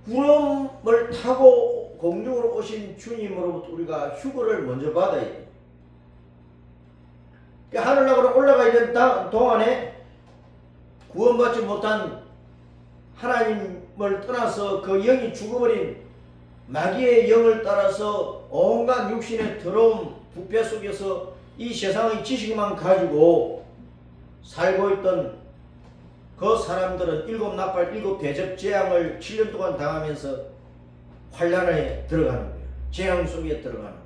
구름을 타고 공중으로 오신 주님으로부터 우리가 휴거를 먼저 받아야 돼요. 하늘나라로 올라가 있는 동안에 구원받지 못한 하나님을 떠나서 그 영이 죽어버린 마귀의 영을 따라서 온갖 육신의 더러움 부패 속에서 이 세상의 지식만 가지고 살고 있던 그 사람들은 일곱 나팔 일곱 대접 재앙을 7년 동안 당하면서 환란에 들어가는 거예요. 재앙 속에 들어가는 거예요.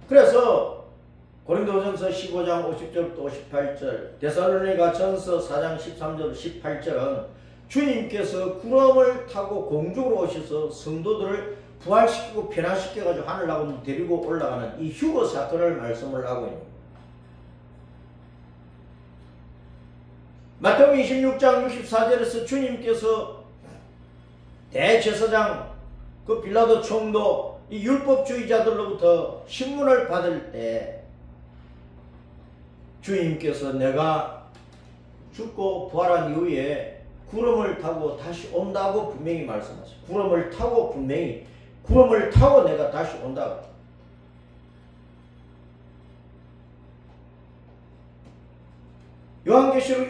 그래서 고린도전서 15장 50절부터 58절, 데살로니가전서 4장 13절 18절은 주님께서 구름을 타고 공중으로 오셔서 성도들을 부활시키고 변화시켜가지고 하늘나라로 데리고 올라가는 이 휴거 사건을 말씀을 하고 있는 거예요. 마태복음 26장 64절에서 주님께서 대제사장 그 빌라도 총독 이 율법주의자들로부터 신문을 받을 때 주님께서 내가 죽고 부활한 이후에 구름을 타고 다시 온다고 분명히 말씀하세요. 구름을 타고 내가 다시 온다고. 요한계시록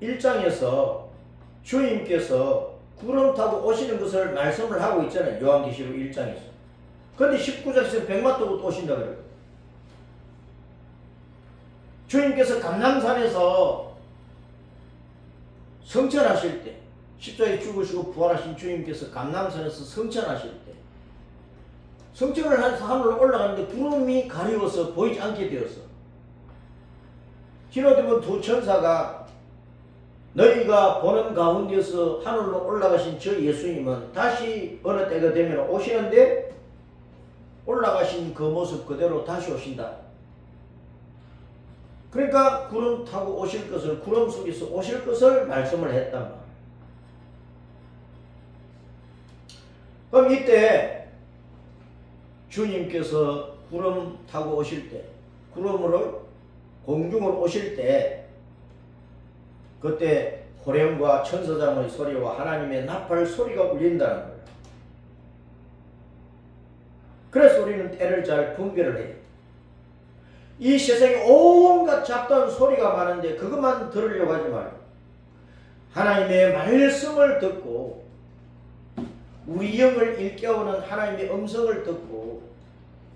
1장에서 주님께서 구름 타고 오시는 것을 말씀을 하고 있잖아요. 요한계시록 1장에서. 그런데 19장에서 백마 타고 또 오신다 그래요. 주님께서 감람산에서 성천하실 때, 십자가에 죽으시고 부활하신 주님께서 감람산에서 성천하실 때, 성천을 해서 하늘로 올라가는데 구름이 가리워서 보이지 않게 되었어. 지나가면 두 천사가 너희가 보는 가운데서 하늘로 올라가신 저 예수님은 다시 어느 때가 되면 오시는데 올라가신 그 모습 그대로 다시 오신다. 그러니까 구름 타고 오실 것을, 구름 속에서 오실 것을 말씀을 했단 말이에요. 그럼 이때 주님께서 구름 타고 오실 때, 구름으로 공중으로 오실 때 그때 호령과 천사장의 소리와 하나님의 나팔 소리가 울린다는 거예요. 그래서 우리는 때를 잘 분별을 해요. 이 세상에 온갖 잡다한 소리가 많은데 그것만 들으려고 하지 말고 하나님의 말씀을 듣고 우리 영을 일깨우는 하나님의 음성을 듣고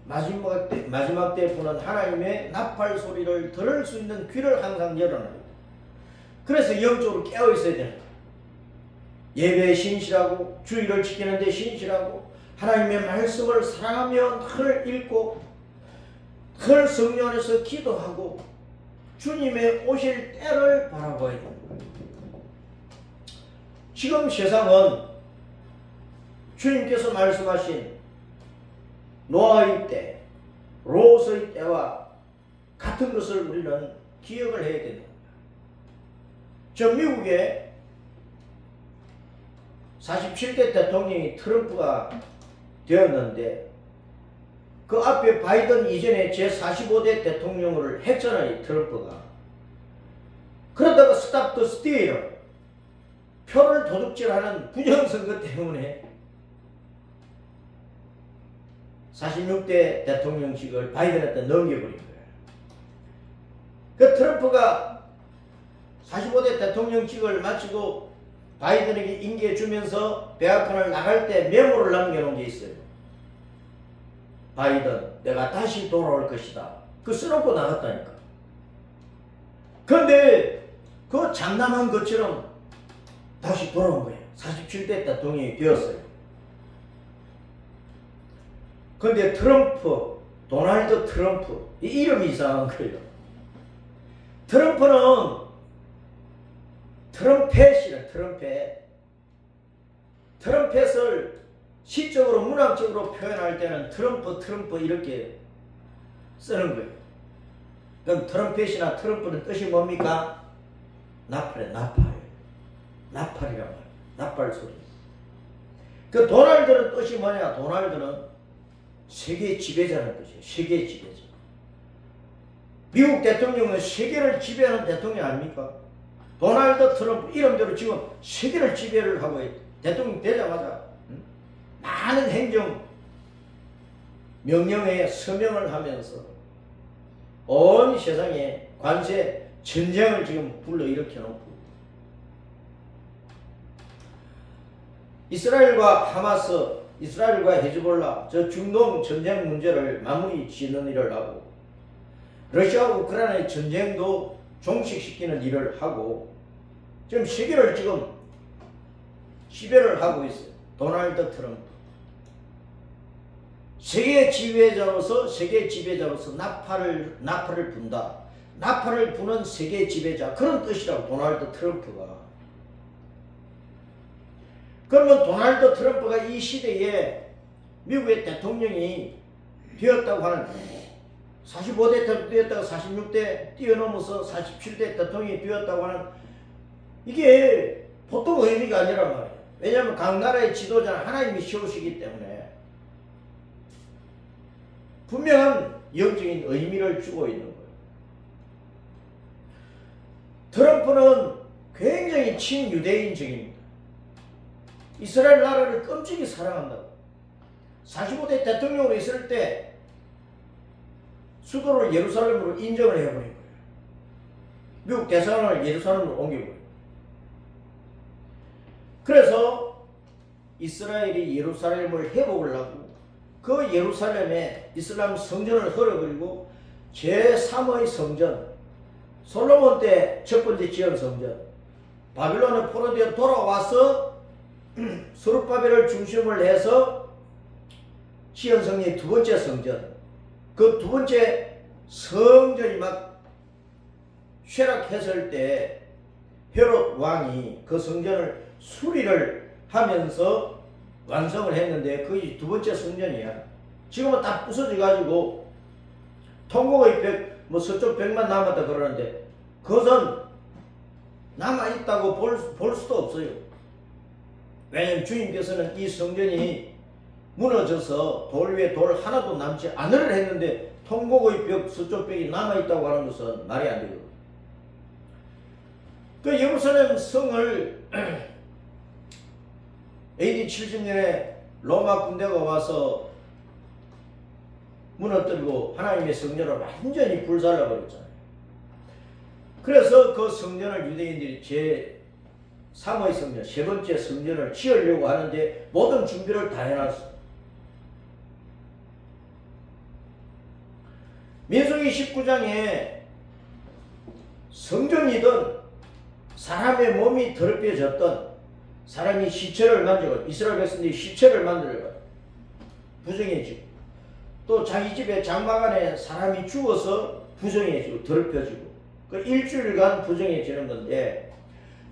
마지막 때 부는 하나님의 나팔 소리를 들을 수 있는 귀를 항상 열어놔요. 그래서 영적으로 깨어 있어야 되는 거예요. 예배에 신실하고 주의를 지키는 데 신실하고 하나님의 말씀을 사랑하며 늘 읽고 늘 성령 안에서 기도하고 주님의 오실 때를 바라봐야 되는 거예요. 지금 세상은 주님께서 말씀하신 노아의 때, 롯의 때와 같은 것을 우리는 기억을 해야 됩니다. 저 미국에 47대 대통령이 트럼프가 되었는데 그 앞에 바이든 이전에 제45대 대통령을 했잖아요, 트럼프가. 그러다가 스탑 더 스틸, 표를 도둑질하는 부정선거 때문에 46대 대통령직을 바이든한테 넘겨버린 거예요. 그 트럼프가 45대 대통령직을 마치고 바이든에게 인계해주면서 백악관을 나갈 때 메모를 남겨놓은 게 있어요. 바이든, 내가 다시 돌아올 것이다. 그 써놓고 나갔다니까. 그런데 그 장담한 것처럼 다시 돌아온 거예요. 47대 대통령이 되었어요. 그런데 트럼프, 도널드 트럼프, 이 이름이 이상한 거예요. 트럼프는 트럼펫이래, 트럼펫. 트럼펫을 시적으로 문학적으로 표현할 때는 트럼프 이렇게 쓰는 거예요. 그럼 트럼펫이나 트럼프는 뜻이 뭡니까? 나팔이란 말이에요. 나팔 소리. 그 도널드는 뜻이 뭐냐? 도널드는 세계 지배자는 뜻이에요. 세계 지배자. 미국 대통령은 세계를 지배하는 대통령 아닙니까? 도널드 트럼프 이름대로 지금 세계를 지배를 하고 대통령 되자마자 많은 행정 명령에 서명을 하면서 온 세상에 관세 전쟁을 지금 불러일으켜 놓고 이스라엘과 하마스, 이스라엘과 헤즈볼라 저 중동 전쟁 문제를 마무리 짓는 일을 하고 러시아와 우크라이나의 전쟁도 종식시키는 일을 하고 지금 세계를 지금 지배를 하고 있어요. 도널드 트럼프. 세계 지배자로서 나팔을 분다. 나팔을 부는 세계 지배자 그런 뜻이라고 도널드 트럼프가. 그러면 도널드 트럼프가 이 시대에 미국의 대통령이 되었다고 하는 45대 대통령이 되었다가 46대 뛰어넘어서 47대 대통령이 되었다고 하는 이게 보통 의미가 아니란 말이에요. 왜냐하면 각 나라의 지도자는 하나님이 세우시기 때문에 분명한 영적인 의미를 주고 있는 거예요. 트럼프는 굉장히 친유대인적입니다. 이스라엘 나라를 끔찍이 사랑한다고. 45대 대통령으로 있을 때 수도를 예루살렘으로 인정을 해버린 거예요. 미국 대사관을 예루살렘으로 옮겨버린 거예요. 그래서 이스라엘이 예루살렘을 회복을 하고 그 예루살렘에 이슬람 성전을 헐어버리고 제3의 성전 솔로몬 때 첫 번째 지은 성전 바빌론의 포로되어 돌아와서 스룹바벨을 중심을 해서 지은 성전이 두 번째 성전 그 두 번째 성전이 막 쇠락했을 때 헤롯 왕이 그 성전을 수리를 하면서 완성을 했는데 그게 두 번째 성전이야. 지금은 다 부서져 가지고 통곡의 벽, 뭐 서쪽 벽만 남았다 그러는데 그것은 남아있다고 볼 수도 없어요. 왜냐하면 주님께서는 이 성전이 무너져서 돌 위에 돌 하나도 남지 않으려 했는데 통곡의 벽, 서쪽 벽이 남아있다고 하는 것은 말이 안 되거든요. 그 예루살렘 성을 AD 70년에 로마 군대가 와서 무너뜨리고 하나님의 성전을 완전히 불살라버렸잖아요. 그래서 그 성전을 유대인들이 제3의 성전, 세 번째 성전을 지으려고 하는데 모든 준비를 다 해놨어요. 민수기 19장에 성전이든 사람의 몸이 더럽혀졌던 사람이 시체를 만들고 이스라엘 백성들이 시체를 만들어요. 부정해지고 또 자기 집에 장막 안에 사람이 죽어서 부정해지고 더럽혀지고 그 일주일간 부정해지는 건데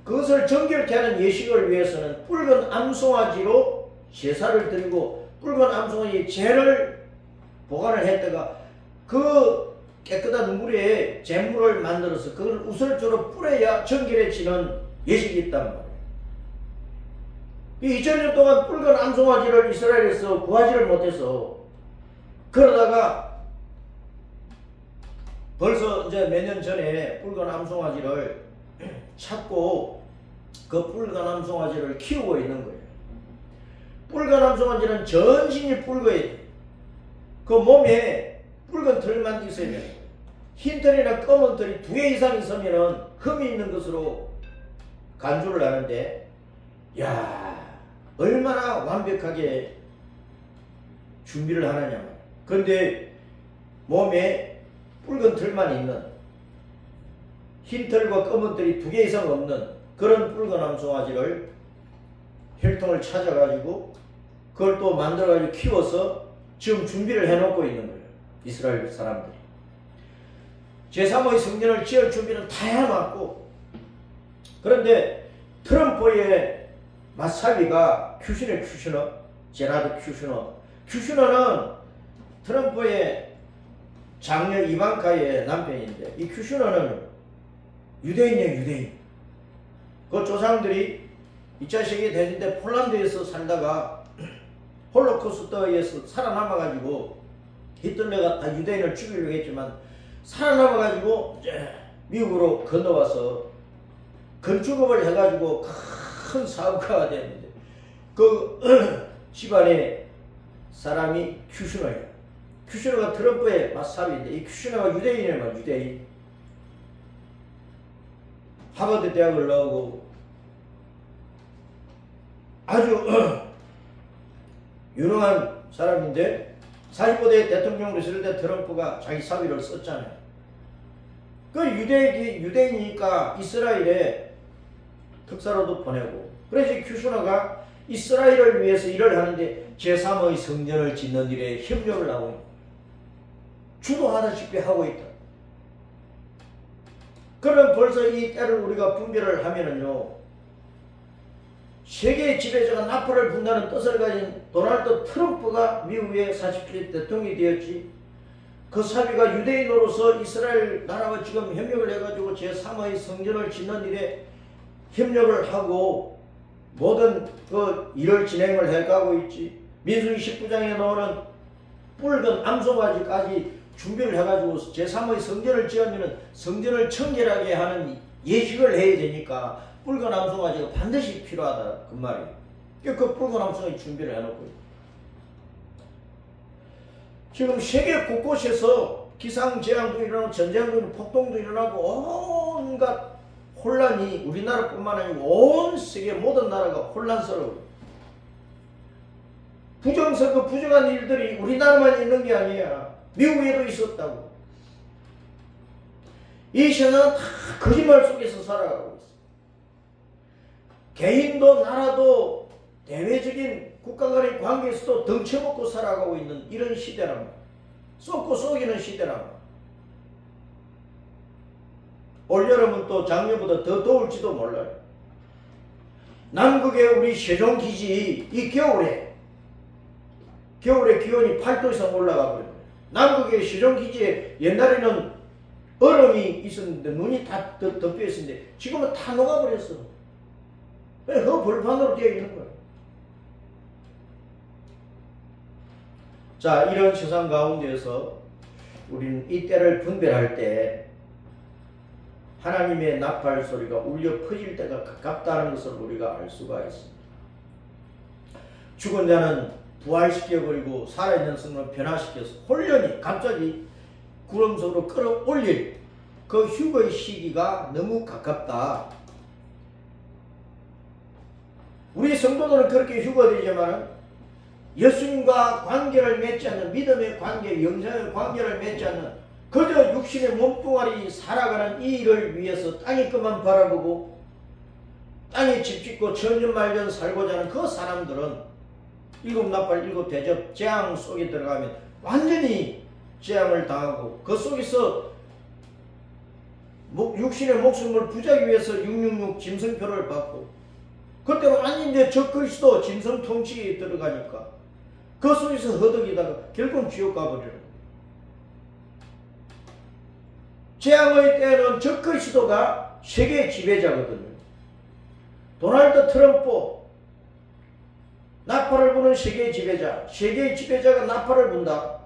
그것을 정결케 하는 예식을 위해서는 붉은 암송아지로 제사를 드리고 붉은 암송아지의 죄를 보관을 했다가 그 깨끗한 물에 잿물을 만들어서 그걸 우설주로 뿌려야 정결해지는 예식이 있단 말이에요. 2000년 동안 붉은 암송아지를 이스라엘에서 구하지를 못해서 그러다가 벌써 이제 몇 년 전에 붉은 암송아지를 찾고 그 붉은 암송아지를 키우고 있는 거예요. 붉은 암송아지는 전신이 붉어야 돼. 그 몸에 붉은 털만 있어야 돼. 흰 털이나 검은 털이 2개 이상 있으면 흠이 있는 것으로 간주를 하는데 야 얼마나 완벽하게 준비를 하느냐. 그런데 몸에 붉은 털만 있는 흰 털과 검은 털이 2개 이상 없는 그런 붉은 암송아지를 혈통을 찾아가지고 그걸 또 만들어가지고 키워서 지금 준비를 해놓고 있는 거예요. 이스라엘 사람들이. 제3의 성전을 지을 준비는 다 해놨고 그런데 트럼프의 마사위가 큐셔너 제라드 큐슈너. 큐슈너는 트럼프의 장녀 이방카의 남편인데 이 큐슈너는 유대인이에요. 유대인. 그 조상들이 2차 세계대전 때 폴란드에서 살다가 홀로코스트에서 살아남아가지고 히틀러가 다 유대인을 죽이려고 했지만 살아남아가지고 이제 미국으로 건너와서 건축업을 해가지고 큰 사업가가 됐는데 그 집안의 사람이 큐슈너예요. 큐슈너가 트럼프의 맞삽인데 이 큐슈너가 유대인이에요. 유대인. 하버드 대학을 나오고 아주 유능한 사람인데 45대 대통령으로 있을 때 트럼프가 자기 사위를 썼잖아요. 그 유대인이니까 이스라엘에 특사로도 보내고 그래서 큐슈너가 이스라엘을 위해서 일을 하는데 제3의 성전을 짓는 일에 협력을 하고 있다. 주도하다시피 하고 있다. 그럼 벌써 이 때를 우리가 분별을 하면은요, 세계의 지배자가 나팔을 분다는 뜻을 가진 도널드 트럼프가 미국의 47대 대통령이 되었지. 그 사위가 유대인으로서 이스라엘 나라와 지금 협력을 해가지고 제3의 성전을 짓는 일에 협력을 하고 모든 그 일을 진행을 해가고 있지. 민수기 19장에 나오는 붉은 암송아지까지 준비를 해가지고 제3의 성전을 지으면 성전을 청결하게 하는 예식을 해야 되니까 붉은 암송아지가 반드시 필요하다 그 말이에요. 그 붉은 암송아지 준비를 해놓고 있어요. 지금 세계 곳곳에서 기상재앙도 일어나고 전쟁도 일어나고 폭동도 일어나고 온갖 혼란이 우리나라뿐만 아니고 온 세계 모든 나라가 혼란스러워요. 부정선거 부정한 일들이 우리나라만 있는 게 아니야. 미국에도 있었다고. 이 세상은 다 거짓말 속에서 살아가고 있어. 개인도 나라도 대외적인 국가 간의 관계에서도 덩쳐먹고 살아가고 있는 이런 시대란 말이야. 쏟고 속이는 시대란 말이야. 올여름은 또 작년보다 더 더울지도 몰라요. 남극의 우리 세종기지 이 겨울에 기온이 8도 이상 올라가 버려요. 남극의 세종기지에 옛날에는 얼음이 있었는데 눈이 다 덮여 있었는데 지금은 다 녹아버렸어. 흙벌판으로 되어 있는 거예요. 자, 이런 세상 가운데서 우리는 이 때를 분별할 때 하나님의 나팔 소리가 울려 퍼질 때가 가깝다는 것을 우리가 알 수가 있습니다. 죽은 자는 부활시켜버리고 살아있는 성령을 변화시켜서 혼련히 갑자기 구름 속으로 끌어올릴 그 휴거의 시기가 너무 가깝다. 우리 성도들은 그렇게 휴거되지만 예수님과 관계를 맺지 않는 믿음의 관계, 영생의 관계를 맺지 않는 그저 육신의 몸뚱아리 살아가는 이 일을 위해서 땅의 것만 바라보고 땅에 집 짓고 천년말년 살고자 하는 그 사람들은 일곱 나팔 일곱 대접 재앙 속에 들어가면 완전히 재앙을 당하고 그 속에서 육신의 목숨을 부자기 위해서 666 짐승표를 받고 그때는 완전히 이제 적그리스도 짐승 통치에 들어가니까 그 속에서 허덕이다가 결국은 지옥 가버리는. 재앙의 때는 적그리스도가 세계의 지배자거든요. 도널드 트럼프 나팔을 부는 세계의 지배자, 세계의 지배자가 나팔을 분다.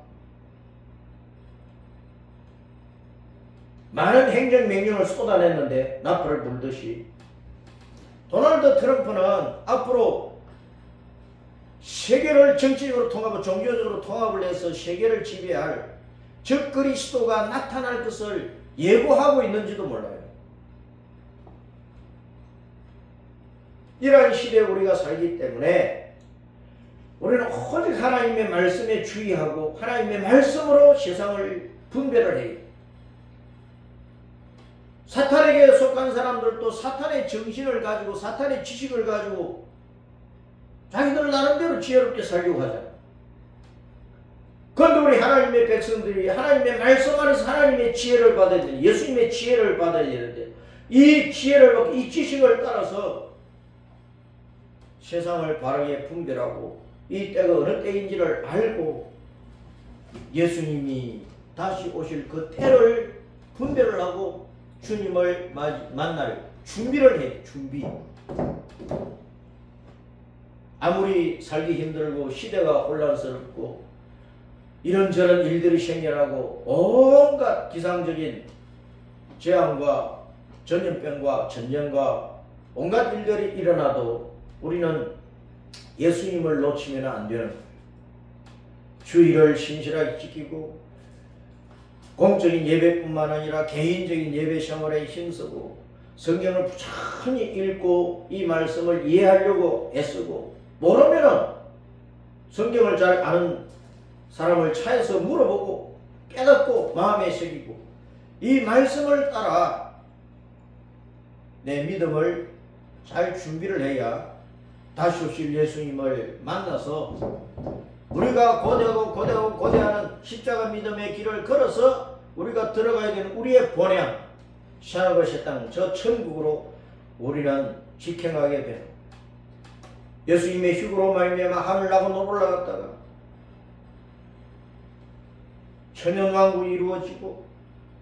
많은 행정명령을 쏟아냈는데 나팔을 불듯이 도널드 트럼프는 앞으로 세계를 정치적으로 통합하고 종교적으로 통합을 해서 세계를 지배할 적그리스도가 나타날 것을 예고하고 있는지도 몰라요. 이러한 시대에 우리가 살기 때문에 우리는 오직 하나님의 말씀에 주의하고 하나님의 말씀으로 세상을 분별을 해요. 사탄에게 속한 사람들도 사탄의 정신을 가지고 사탄의 지식을 가지고 자기들 나름대로 지혜롭게 살려고 하잖아요. 그런데 우리 하나님의 백성들이 하나님의 말씀 안에서 하나님의 지혜를 받아야 되는데 예수님의 지혜를 받아야 되는데 이 지혜를 받고 이 지식을 따라서 세상을 바르게 분별하고 이 때가 어느 때인지를 알고 예수님이 다시 오실 그 때를 분별을 하고 주님을 만날 준비를 해. 준비. 아무리 살기 힘들고 시대가 혼란스럽고 이런저런 일들이 생겨나고 온갖 기상적인 재앙과 전염병과 전쟁과 온갖 일들이 일어나도 우리는 예수님을 놓치면 안 되는 거예요. 주의를 신실하게 지키고 공적인 예배뿐만 아니라 개인적인 예배 생활에 힘쓰고 성경을 부지런히 읽고 이 말씀을 이해하려고 애쓰고 모르면은 성경을 잘 아는 사람을 차에서 물어보고 깨닫고 마음에 새기고 이 말씀을 따라 내 믿음을 잘 준비를 해야 다시 오실 예수님을 만나서 우리가 고대하는 십자가 믿음의 길을 걸어서 우리가 들어가야 되는 우리의 본향 샤나것의 땅 저 천국으로 우리는 직행하게 되는 예수님의 휴거로 말미암아 하늘 나고 높 올라갔다가 천연왕국이 이루어지고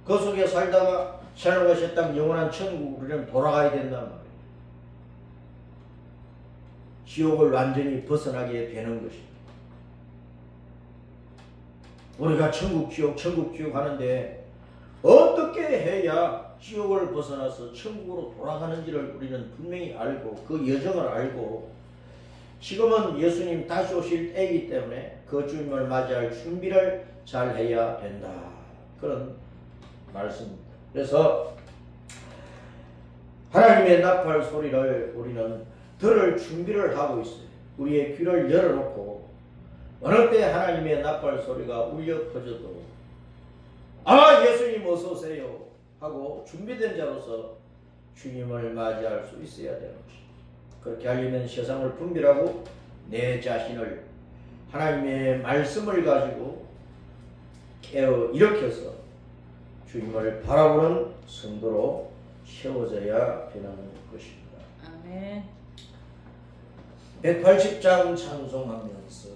그 속에 살다가 샤나것의 땅 영원한 천국으로 우리는 돌아가야 된단 말이에요. 지옥을 완전히 벗어나게 되는 것입니다. 우리가 천국 지옥 하는데 어떻게 해야 지옥을 벗어나서 천국으로 돌아가는지를 우리는 분명히 알고 그 여정을 알고 지금은 예수님 다시 오실 때이기 때문에 그 주님을 맞이할 준비를 잘 해야 된다. 그런 말씀입니다. 그래서 하나님의 나팔 소리를 우리는 들을 준비를 하고 있어요. 우리의 귀를 열어놓고 어느 때 하나님의 나팔 소리가 울려 퍼져도 아 예수님 어서 오세요 하고 준비된 자로서 주님을 맞이할 수 있어야 되는 것입니다. 그렇게 하려면 세상을 분별하고 내 자신을 하나님의 말씀을 가지고 깨어 일으켜서 주님을 바라보는 성도로 세워져야 되는 것입니다. 아멘. 180장 찬송하면서